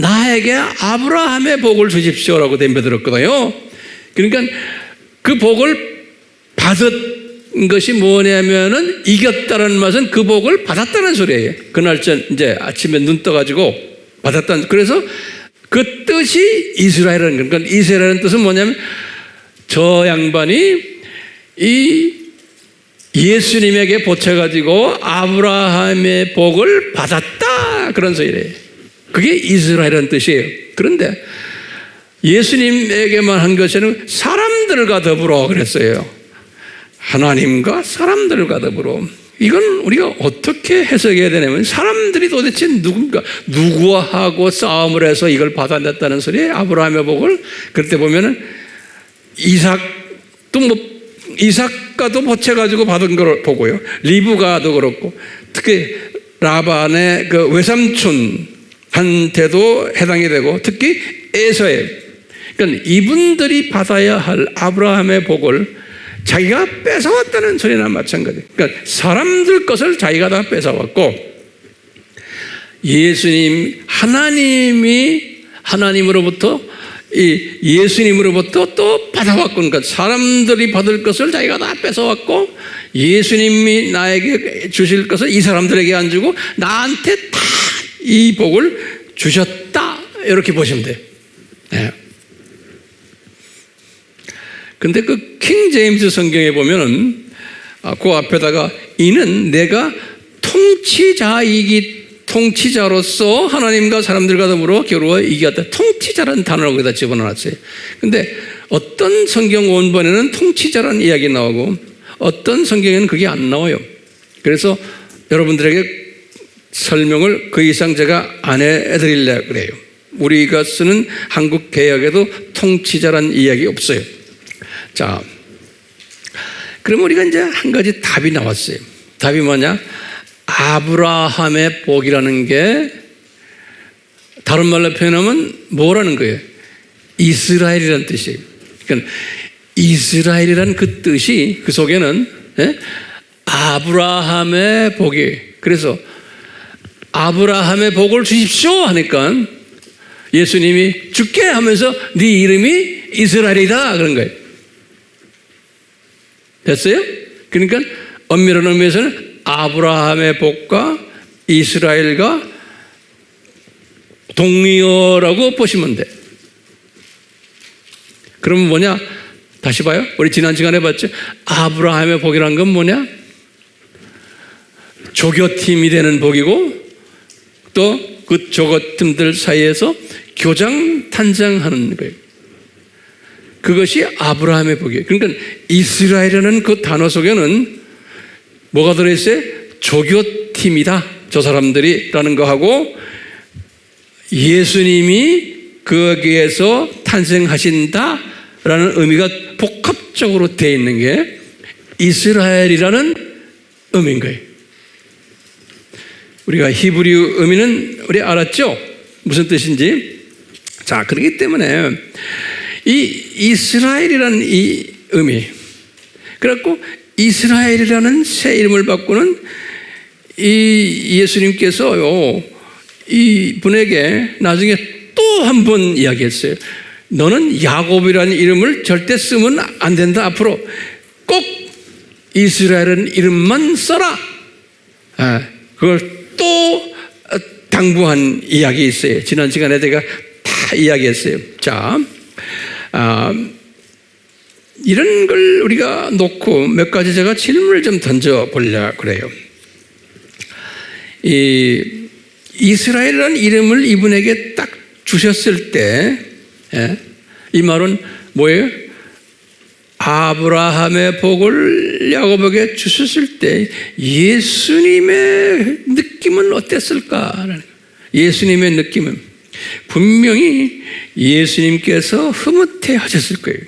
나에게 아브라함의 복을 주십시오라고 덤벼들었거든요. 그러니까 그 복을 받은 것이 뭐냐면은 이겼다는 맛은 그 복을 받았다는 소리예요. 그날 이제 아침에 눈 떠가지고 받았다는. 그래서 그 뜻이 이스라엘이라는 거예요. 그러니까 이스라엘이라는 뜻은 뭐냐면 저 양반이 이 예수님에게 보채가지고 아브라함의 복을 받았다 그런 소리예요. 그게 이스라엘이라는 뜻이에요. 그런데 예수님에게만 한 것은 사람들과 더불어 그랬어요. 하나님과 사람들과 더불어. 이건 우리가 어떻게 해석해야 되냐면 사람들이 도대체 누군가 누구와 하고 싸움을 해서 이걸 받아냈다는 소리예요. 아브라함의 복을. 그럴 때 보면은 이삭과도 보채가지고 받은 걸 보고요. 리브가도 그렇고 특히 라반의 그 외삼촌 한테도 해당이 되고 특히 에서의 그러니까 이분들이 받아야 할 아브라함의 복을 자기가 뺏어왔다는 소리나 마찬가지. 그러니까 사람들 것을 자기가 다 뺏어왔고 하나님으로부터 예수님으로부터 또 받아왔고 그러니까 사람들이 받을 것을 자기가 다 뺏어왔고 예수님이 나에게 주실 것을 이 사람들에게 안 주고 나한테 다 이 복을 주셨다 이렇게 보시면 돼요. 네. 근데 그 킹 제임스 성경에 보면은 그 앞에다가 이는 내가 통치자로서 하나님과 사람들과 더불어 겨루어 이겼다. 통치자라는 단어를 거기다 집어넣었어요. 근데 어떤 성경 원본에는 통치자라는 이야기 나오고 어떤 성경에는 그게 안 나와요. 그래서 여러분들에게 설명을 그 이상 제가 안 해드리려고 그래요. 우리가 쓰는 한국 개역에도 통치자라는 이야기 없어요. 자, 그럼 우리가 이제 한 가지 답이 나왔어요. 답이 뭐냐? 아브라함의 복이라는 게 다른 말로 표현하면 뭐라는 거예요? 이스라엘이라는 뜻이에요. 그러니까 이스라엘이라는 그 뜻이 그 속에는 아브라함의 복이, 그래서 아브라함의 복을 주십시오 하니까 예수님이 줄게 하면서 네 이름이 이스라엘이다 그런 거예요. 됐어요? 그러니까 엄밀한 의미에서는 아브라함의 복과 이스라엘과 동의어라고 보시면 돼. 그러면 뭐냐? 다시 봐요. 우리 지난 시간에 봤죠? 아브라함의 복이란 건 뭐냐? 조교팀이 되는 복이고 또 그 조교팀들 사이에서 교장 탄생하는 거예요. 그것이 아브라함의 복이에요. 그러니까 이스라엘이라는 그 단어 속에는 뭐가 들어있어요? 조교팀이다. 저 사람들이라는 거하고 예수님이 거기에서 탄생하신다라는 의미가 복합적으로 되어 있는 게 이스라엘이라는 의미인 거예요. 우리가 히브리 의미는 우리 알았죠? 무슨 뜻인지. 자, 그렇기 때문에 이 이스라엘이라는 이 의미, 그래갖고 이스라엘이라는 새 이름을 바꾸는 이 예수님께서요, 이 분에게 나중에 또 한 번 이야기했어요. 너는 야곱이라는 이름을 절대 쓰면 안 된다. 앞으로 꼭 이스라엘은 이름만 써라. 그걸 또 당부한 이야기 있어요. 지난 시간에 제가 다 이야기했어요. 자, 이런 걸 우리가 놓고 몇 가지 제가 질문을 좀 던져보려고 그래요. 이 이스라엘이라는 이름을 이분에게 딱 주셨을 때, 이 말은 뭐예요? 아브라함의 복을 야곱에게 주셨을 때 예수님의 느낌은 어땠을까? 예수님의 느낌은 분명히 예수님께서 흐뭇해 하셨을 거예요.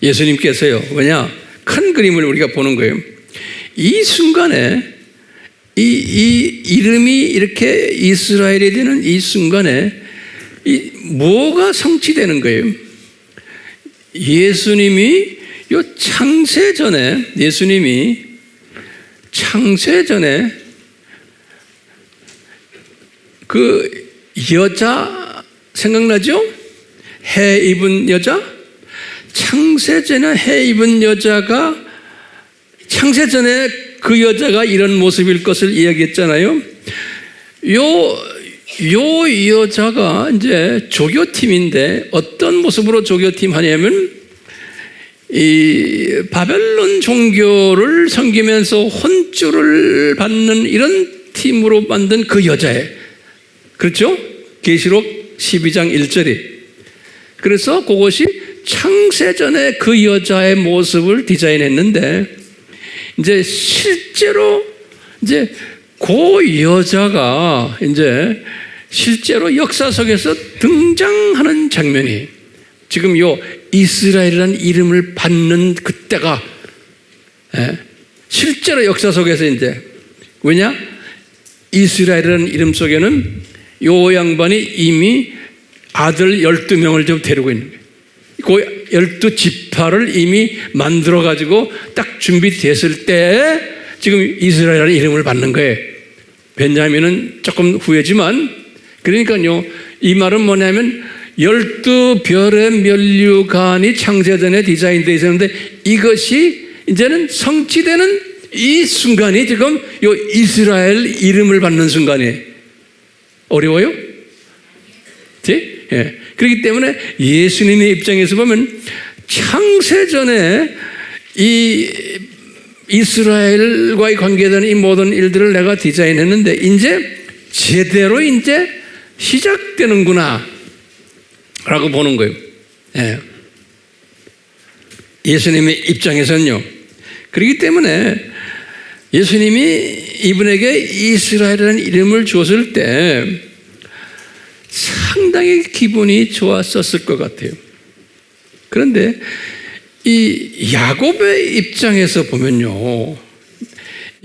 예수님께서요, 뭐냐? 큰 그림을 우리가 보는 거예요. 이 순간에 이 이름이 이렇게 이스라엘이 되는 이 순간에 뭐가 성취되는 거예요? 예수님이 창세전에 그 여자 생각나죠? 해 입은 여자? 창세전에 해 입은 여자가 창세전에 그 여자가 이런 모습일 것을 이야기했잖아요. 요 여자가 이제 조교팀인데 어떤 모습으로 조교팀 하냐면 이 바벨론 종교를 섬기면서 혼쭐을 받는 이런 팀으로 만든 그 여자예요. 그렇죠? 계시록 12장 1절이. 그래서 그것이 창세전에 그 여자의 모습을 디자인했는데 이제 실제로 이제 그 여자가 이제 실제로 역사 속에서 등장하는 장면이 지금 요 이스라엘이라는 이름을 받는 그때가 실제로 역사 속에서 이제 왜냐? 이스라엘이라는 이름 속에는 요 양반이 이미 아들 12명을 좀 데리고 있는 거예요. 그 12지파를 이미 만들어가지고 딱 준비됐을 때 지금 이스라엘이라는 이름을 받는 거예요. 베냐민은 조금 후회지만 그러니까요, 이 말은 뭐냐면 12별의 면류관이 창세전에 디자인되어 있었는데 이것이 이제는 성취되는 이 순간이 지금 요 이스라엘 이름을 받는 순간이에요. 어려워요? 예. 그렇기 때문에 예수님의 입장에서 보면 창세전에 이 이스라엘과의 관계되는 이 모든 일들을 내가 디자인했는데 이제 제대로 이제 시작되는구나 라고 보는 거예요. 예. 예수님의 입장에서는요. 그렇기 때문에 예수님이 이분에게 이스라엘이라는 이름을 줬을 때 상당히 기분이 좋았었을 것 같아요. 그런데 이 야곱의 입장에서 보면요,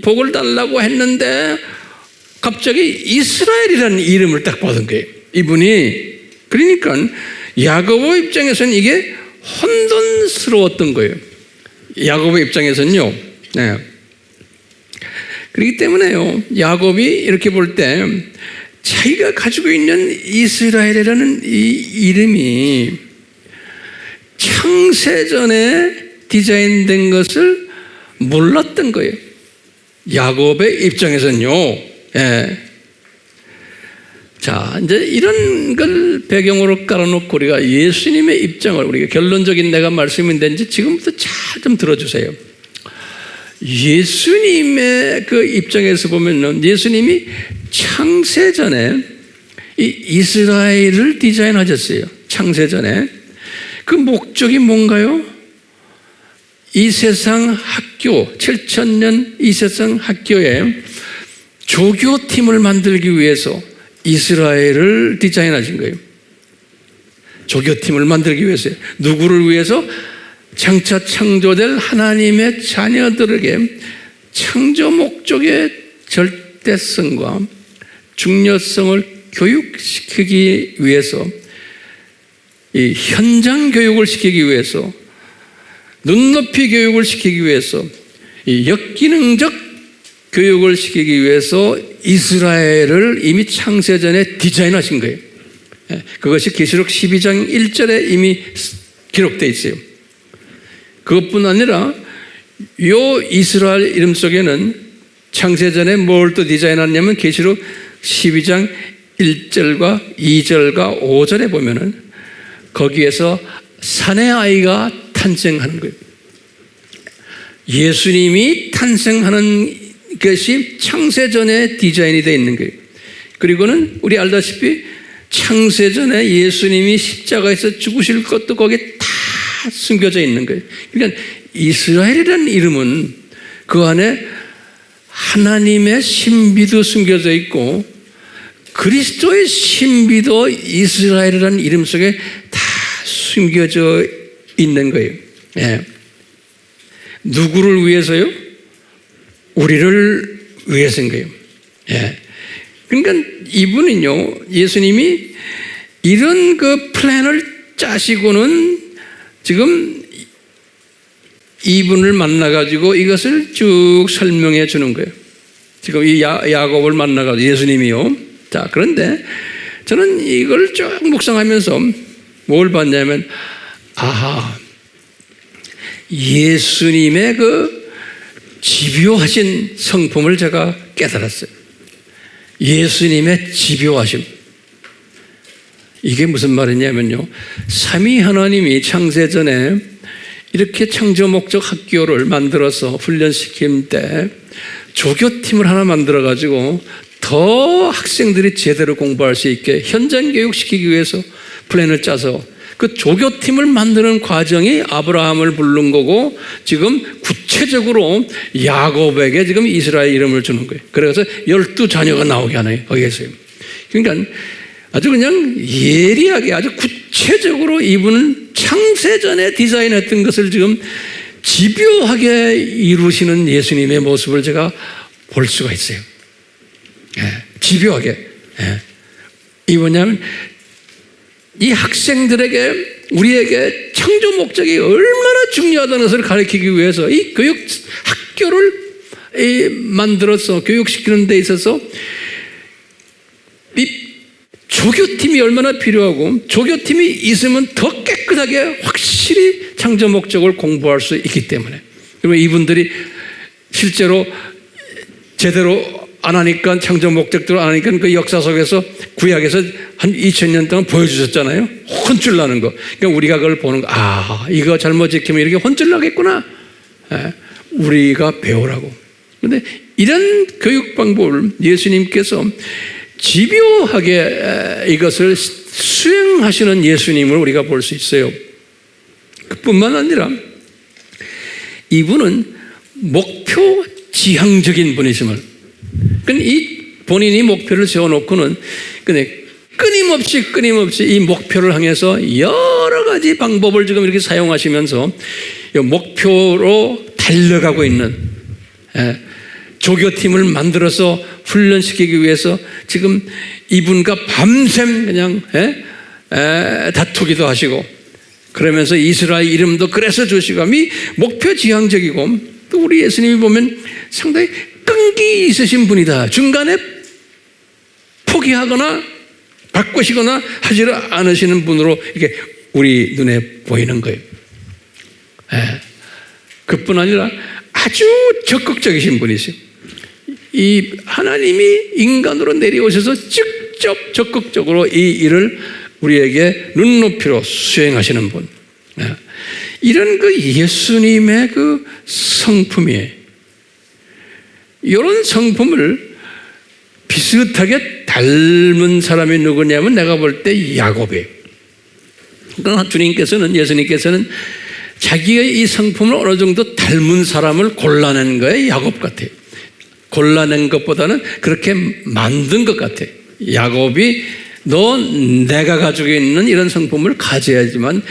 복을 달라고 했는데 갑자기 이스라엘이라는 이름을 딱 받은 거예요. 이분이. 그러니까 야고보 입장에서는 이게 혼돈스러웠던 거예요. 야고보 입장에서는요. 네. 그렇기 때문에요. 야곱이 이렇게 볼 때 자기가 가지고 있는 이스라엘이라는 이 이름이 창세전에 디자인된 것을 몰랐던 거예요. 야곱의 입장에서는요. 예. 자, 이제 이런 걸 배경으로 깔아놓고 우리가 예수님의 입장을 우리가 결론적인 내가 말씀이 된지 지금부터 잘 좀 들어주세요. 예수님의 그 입장에서 보면은 예수님이 창세전에 이 이스라엘을 디자인하셨어요. 창세전에. 그 목적이 뭔가요? 이 세상 학교, 7000년 이 세상 학교에 조교팀을 만들기 위해서 이스라엘을 디자인하신 거예요. 조교팀을 만들기 위해서요. 누구를 위해서? 장차 창조될 하나님의 자녀들에게 창조 목적의 절대성과 중요성을 교육시키기 위해서, 이 현장 교육을 시키기 위해서, 눈높이 교육을 시키기 위해서, 이 역기능적 교육을 시키기 위해서 이스라엘을 이미 창세전에 디자인하신 거예요. 그것이 계시록 12장 1절에 이미 기록되어 있어요. 그것뿐 아니라 요 이스라엘 이름 속에는 창세전에 뭘 또 디자인하냐면 계시록 12장 1절과 2절과 5절에 보면은 거기에서 사내 아이가 탄생하는 거예요. 예수님이 탄생하는 것이 창세전에 디자인이 되어 있는 거예요. 그리고는 우리 알다시피 창세전에 예수님이 십자가에서 죽으실 것도 거기에 다 숨겨져 있는 거예요. 그러니까 이스라엘이라는 이름은 그 안에 하나님의 신비도 숨겨져 있고 그리스도의 신비도 이스라엘이라는 이름 속에 다 숨겨져 있는 거예요. 예. 누구를 위해서요? 우리를 위해서인 거예요. 예. 그러니까 이분은요, 예수님이 이런 그 플랜을 짜시고는 지금 이분을 만나가지고 이것을 쭉 설명해 주는 거예요. 지금 이 야곱을 만나가지고 예수님이요. 자, 그런데 저는 이걸 쭉 묵상하면서 뭘 봤냐면, 아하, 예수님의 그 집요하신 성품을 제가 깨달았어요. 예수님의 집요하심. 이게 무슨 말이냐면요, 삼위 하나님이 창세전에 이렇게 창조 목적 학교를 만들어서 훈련시킬 때 조교팀을 하나 만들어가지고 더 학생들이 제대로 공부할 수 있게 현장 교육시키기 위해서 플랜을 짜서 그 조교팀을 만드는 과정이 아브라함을 부른 거고, 지금 구체적으로 야곱에게 지금 이스라엘 이름을 주는 거예요. 그래서 12자녀가 나오게 하네요. 거기에서요. 그러니까 아주 그냥 예리하게 아주 구체적으로 이분은 창세전에 디자인했던 것을 지금 집요하게 이루시는 예수님의 모습을 제가 볼 수가 있어요. 예, 집요하게. 예. 이 뭐냐면 이 학생들에게, 우리에게 창조 목적이 얼마나 중요하다는 것을 가르치기 위해서 이 교육 학교를 만들어서 교육시키는 데 있어서 이 조교팀이 얼마나 필요하고, 조교팀이 있으면 더 깨끗하게 확실히 창조 목적을 공부할 수 있기 때문에. 그리고 이분들이 실제로 제대로 안 하니까, 창조 목적대로 안 하니까 그 역사 속에서 구약에서 한 2000년 동안 보여주셨잖아요. 혼쭐 나는 거. 그러니까 우리가 그걸 보는 거, 아, 이거 잘못 지키면 이렇게 혼쭐 나겠구나. 예, 우리가 배우라고. 그런데 이런 교육 방법을 예수님께서 집요하게 이것을 수행하시는 예수님을 우리가 볼 수 있어요. 그뿐만 아니라 이분은 목표 지향적인 분이심을, 그러니까 이 본인이 목표를 세워놓고는 끊임없이 이 목표를 향해서 여러 가지 방법을 지금 이렇게 사용하시면서 이 목표로 달려가고 있는, 조교팀을 만들어서 훈련시키기 위해서 지금 이분과 밤샘 그냥 다투기도 하시고, 그러면서 이스라엘 이름도 그래서 주시고, 목표 지향적이고, 또 우리 예수님이 보면 상당히 끈기 있으신 분이다. 중간에 포기하거나 바꾸시거나 하지 않으시는 분으로 이게 우리 눈에 보이는 거예요. 그뿐 아니라 아주 적극적이신 분이세요. 이 하나님이 인간으로 내려오셔서 직접 적극적으로 이 일을 우리에게 눈높이로 수행하시는 분. 이런 그 예수님의 그 성품이에요. 이런 성품을 비슷하게 닮은 사람이 누구냐면 내가 볼 때 야곱이에요. 그러나 예수님께서는 자기의 이 성품을 어느 정도 닮은 사람을 골라낸 거예요. 야곱 같아요. 골라낸 것보다는 그렇게 만든 것 같아요. 야곱이 너 내가 가지고 있는 이런 성품을 가져야지만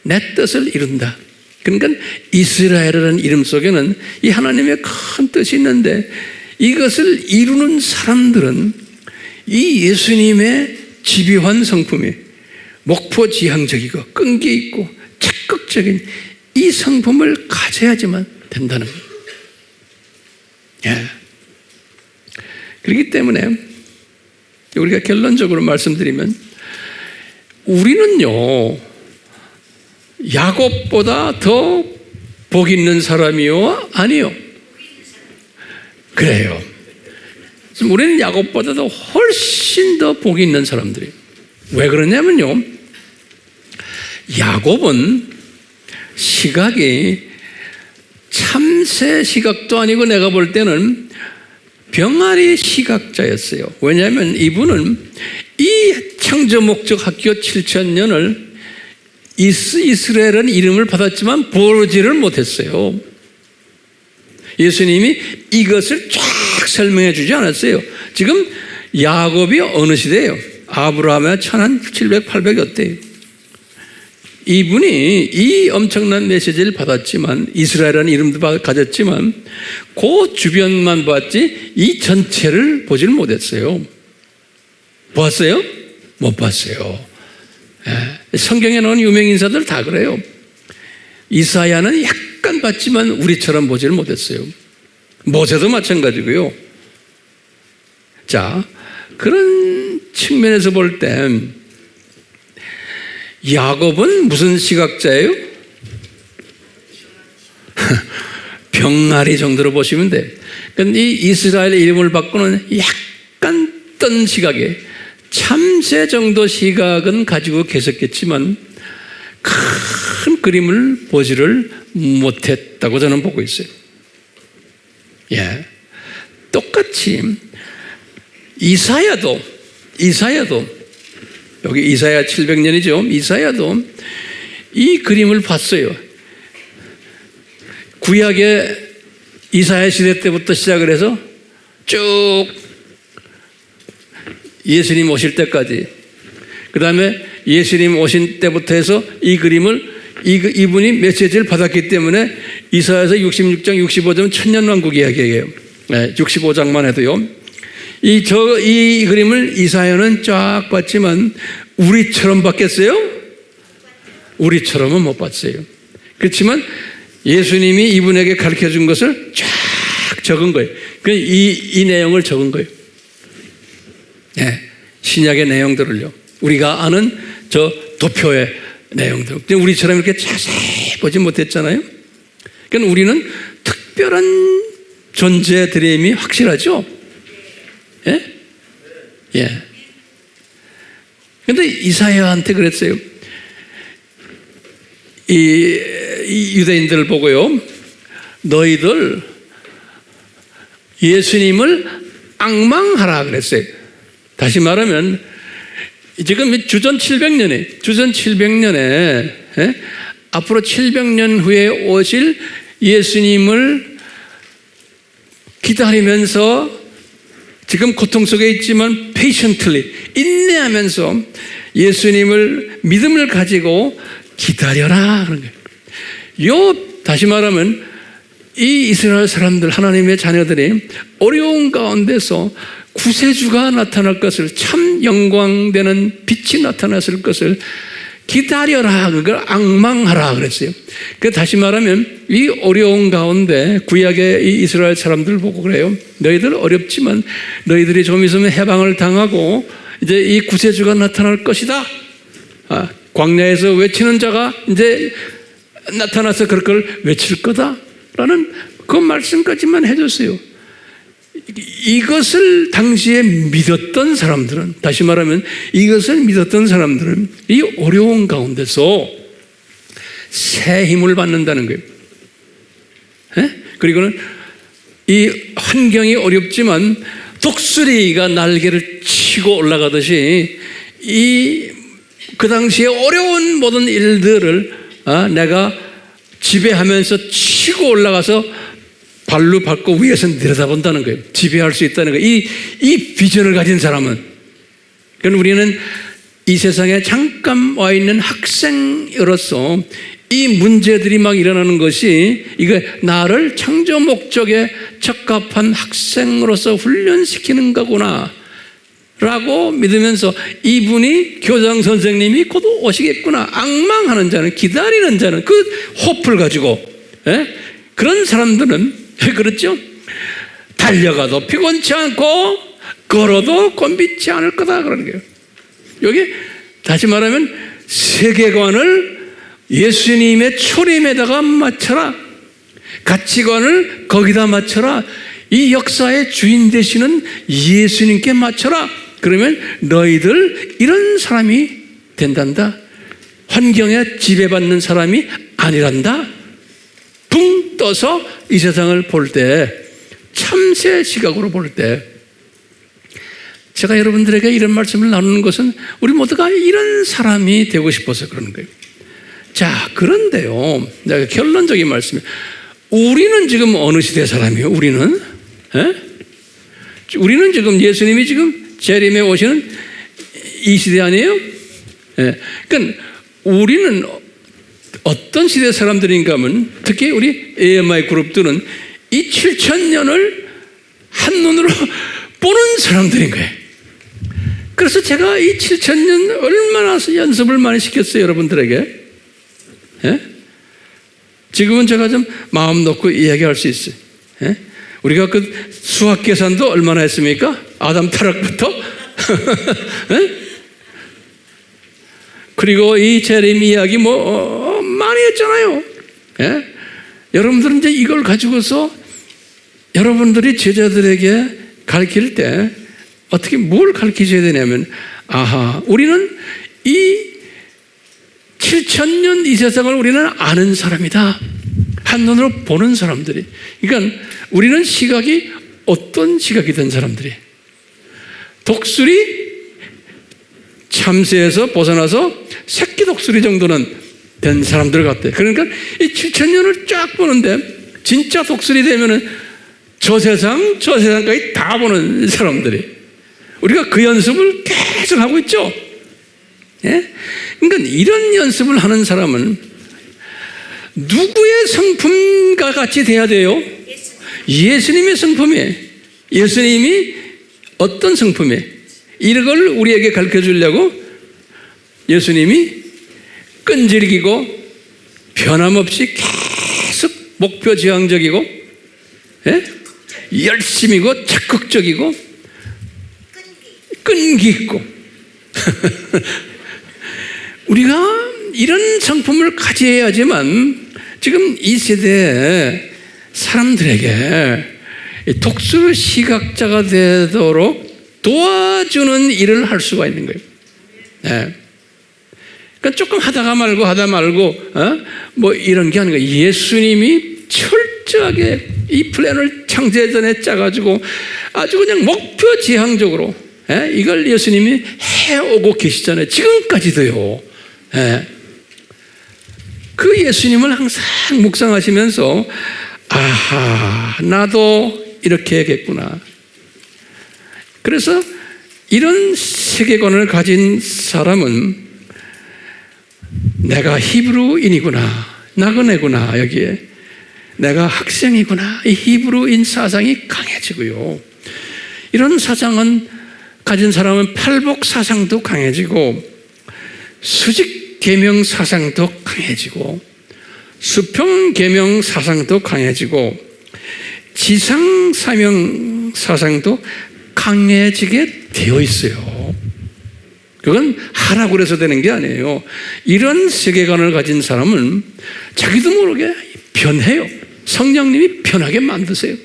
내 뜻을 이룬다. 그러니까 이스라엘이라는 이름 속에는 이 하나님의 큰 뜻이 있는데, 이것을 이루는 사람들은 이 예수님의 집요한 성품이 목표지향적이고 끈기 있고 적극적인 이 성품을 가져야지만 된다는 거예요. 그렇기 때문에 우리가 결론적으로 말씀드리면, 우리는요 야곱보다 더 복 있는 사람이요? 아니요. 그래요. 우리는 야곱보다도 훨씬 더 복이 있는 사람들이에요. 왜 그러냐면요, 야곱은 시각이 참새 시각도 아니고 내가 볼 때는 병아리 시각자였어요. 왜냐하면 이분은 이 창조 목적 학교 7000년을 이스라엘은 이름을 받았지만 보지를 못했어요. 예수님이 이것을 쫙 설명해 주지 않았어요. 지금 야곱이 어느 시대예요? 아브라함의 1700, 800이었대요. 이분이 이 엄청난 메시지를 받았지만, 이스라엘이라는 이름도 가졌지만 그 주변만 봤지 이 전체를 보질 못했어요. 보았어요? 못 봤어요. 성경에 나온 유명 인사들 다 그래요. 이사야는 약간 봤지만 우리처럼 보질 못했어요. 모세도 마찬가지고요. 자, 그런 측면에서 볼 때 야곱은 무슨 시각자예요? 병아리 정도로 보시면 돼요. 그러니까 이 이스라엘의 이름을 바꾸는 약간 뜬 시각에 참새 정도 시각은 가지고 계셨겠지만 큰 그림을 보지를 못했다고 저는 보고 있어요. 똑같이 이사야도 여기 이사야 700년이죠. 이사야도 이 그림을 봤어요. 구약의 이사야 시대 때부터 시작을 해서 쭉 예수님 오실 때까지, 그 다음에 예수님 오신 때부터 해서 이 그림을 이분이 메시지를 받았기 때문에 이사야서 66장 65장 천년왕국 이야기예요. 65장만 해도요. 이 그림을 이사야는 쫙 봤지만 우리처럼 봤겠어요? 우리처럼은 못 봤어요. 그렇지만 예수님이 이분에게 가르쳐 준 것을 쫙 적은 거예요. 이 내용을 적은 거예요. 신약의 내용들을요. 우리가 아는 저 도표의 내용들. 우리처럼 이렇게 자세히 보지 못했잖아요. 그러니까 우리는 특별한 존재들임이 확실하죠? 그런데 이사야한테 그랬어요. 이 유대인들을 보고요, 너희들 예수님을 앙망하라 그랬어요. 다시 말하면 지금 주전 700년에 앞으로 700년 후에 오실 예수님을 기다리면서 지금 고통 속에 있지만 patiently 인내하면서 예수님을 믿음을 가지고 기다려라 그런 거예요. 다시 말하면 이 이스라엘 사람들, 하나님의 자녀들이 어려운 가운데서 구세주가 나타날 것을, 참 영광되는 빛이 나타났을 것을 기다려라, 그걸 앙망하라 그랬어요. 그 다시 말하면 이 어려운 가운데 구약의 이 이스라엘 사람들 보고 그래요. 너희들 어렵지만 너희들이 좀 있으면 해방을 당하고 이제 이 구세주가 나타날 것이다. 광야에서 외치는 자가 이제 나타나서 그걸 외칠 거다라는 그 말씀까지만 해줬어요. 이것을 당시에 믿었던 사람들은, 다시 말하면 이것을 믿었던 사람들은 이 어려운 가운데서 새 힘을 받는다는 거예요. 그리고는 이 환경이 어렵지만 독수리가 날개를 치고 올라가듯이 그 당시에 어려운 모든 일들을 내가 지배하면서 치고 올라가서 발로 밟고 위에서 내려다본다는 거예요. 지배할 수 있다는 거예요. 이 비전을 가진 사람은. 그러니까 우리는 이 세상에 잠깐 와 있는 학생으로서 이 문제들이 막 일어나는 것이 이거 나를 창조 목적에 적합한 학생으로서 훈련시키는 거구나 라고 믿으면서 이분이 교장 선생님이 곧 오시겠구나, 앙망하는 자는, 기다리는 자는, 그 호프를 가지고 그런 사람들은 그렇죠? 달려가도 피곤치 않고 걸어도 곤비치 않을 거다 그러는 거예요. 여기 다시 말하면 세계관을 예수님의 초림에다가 맞춰라, 가치관을 거기다 맞춰라, 이 역사의 주인 되시는 예수님께 맞춰라. 그러면 너희들 이런 사람이 된단다. 환경에 지배받는 사람이 아니란다. 붕 떠서 이 세상을 볼 때, 참새 시각으로 볼 때, 제가 여러분들에게 이런 말씀을 나누는 것은 우리 모두가 이런 사람이 되고 싶어서 그러는 거예요. 자, 그런데요, 내가 결론적인 말씀이에요. 우리는 지금 어느 시대 사람이에요? 우리는 지금 예수님이 지금 재림에 오시는 이 시대 아니에요? 그러니까 우리는 어떤 시대 사람들인가 하면, 특히 우리 AMI 그룹들은 이 7000년을 한눈으로 보는 사람들인 거예요. 그래서 제가 이 7000년 얼마나 연습을 많이 시켰어요, 여러분들에게. 지금은 제가 좀 마음 놓고 이야기할 수 있어요. 우리가 그 수학 계산도 얼마나 했습니까? 아담 타락부터. 그리고 이 재림 이야기 많이 했잖아요. 여러분들은 이제 이걸 가지고서 여러분들이 제자들에게 가르칠 때 어떻게 뭘 가르치셔야 되냐면, 우리는 이 7000년 이 세상을 우리는 아는 사람이다. 한눈으로 보는 사람들이. 그러니까 우리는 시각이 어떤 시각이 된 사람들이, 독수리 참새에서 벗어나서 새끼 독수리 정도는 된 사람들 같아. 그러니까 이 7000년을 쫙 보는데 진짜 독수리 되면은 저 세상까지 다 보는 사람들이. 우리가 그 연습을 계속 하고 있죠. 그러니까 이런 연습을 하는 사람은 누구의 성품과 같이 돼야 돼요? 예수님의 성품이에요. 예수님이 어떤 성품이에요? 이걸 우리에게 가르쳐 주려고 예수님이 끈질기고 변함없이 계속 목표지향적이고 열심이고 적극적이고 끈기 있고 우리가 이런 성품을 가져야지만 지금 이 세대의 사람들에게 독수리 시각자가 되도록 도와주는 일을 할 수가 있는 거예요. 그러니까 조금 하다 말고 뭐 이런 게 아니라 예수님이 철저하게 이 플랜을 창세 전에 짜가지고 아주 그냥 목표지향적으로 이걸 예수님이 해오고 계시잖아요. 지금까지도요. 그 예수님을 항상 묵상하시면서 나도 이렇게 해야겠구나. 그래서 이런 세계관을 가진 사람은 내가 히브리인이구나, 나그네구나, 여기에 내가 학생이구나. 이 히브리인 사상이 강해지고요. 이런 사상은 가진 사람은 팔복 사상도 강해지고 수직 계명 사상도 강해지고 수평 계명 사상도 강해지고 지상 사명 사상도 강해지게 되어 있어요. 그건 하라고 해서 되는 게 아니에요. 이런 세계관을 가진 사람은 자기도 모르게 변해요. 성령님이 변하게 만드세요.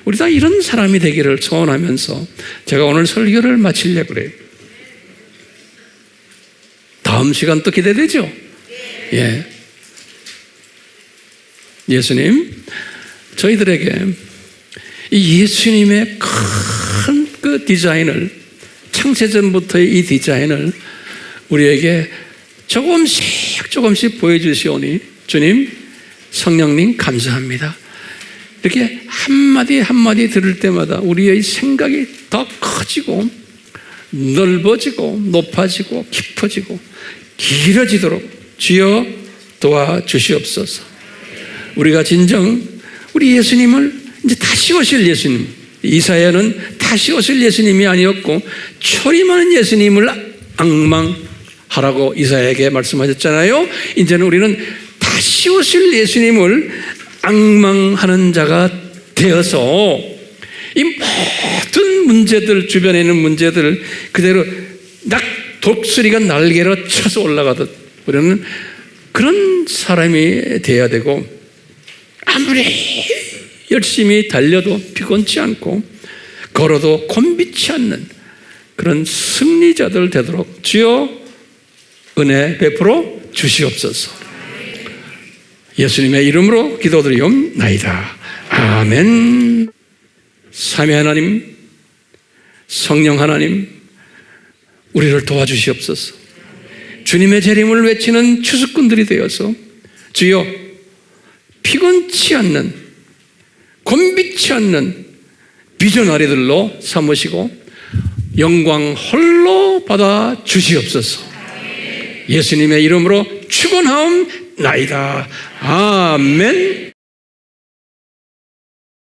우리 다 이런 사람이 되기를 소원하면서 제가 오늘 설교를 마치려고 그래요. 다음 시간 또 기대되죠? 예. 예수님, 저희들에게 이 예수님의 큰 그 디자인을, 창세전부터의 이 디자인을 우리에게 조금씩 보여주시오니 주님, 성령님 감사합니다. 이렇게 한마디 한마디 들을 때마다 우리의 생각이 더 커지고 넓어지고 높아지고 깊어지고 길어지도록 주여 도와주시옵소서. 우리가 진정 우리 예수님을 이제 다시 오실 예수님, 이사야는 다시 오실 예수님이 아니었고 초림하는 예수님을 앙망하라고 이사야에게 말씀하셨잖아요. 이제는 우리는 다시 오실 예수님을 앙망하는 자가 되어서 이 모든 문제들, 주변에 있는 문제들을 그대로 독수리가 날개로 쳐서 올라가듯 우리는 그런 사람이 되어야 되고, 아무리 열심히 달려도 피곤치 않고 걸어도 곤비치 않는 그런 승리자들 되도록 주여 은혜 베풀어 주시옵소서. 예수님의 이름으로 기도드리옵나이다. 아멘. 삼위 하나님, 성령 하나님, 우리를 도와주시옵소서. 주님의 재림을 외치는 추수꾼들이 되어서 주여 피곤치 않는, 곤비치 않는 비전아리들로 삼으시고 영광 홀로 받아 주시옵소서. 예수님의 이름으로 축원하옵나이다. 아멘.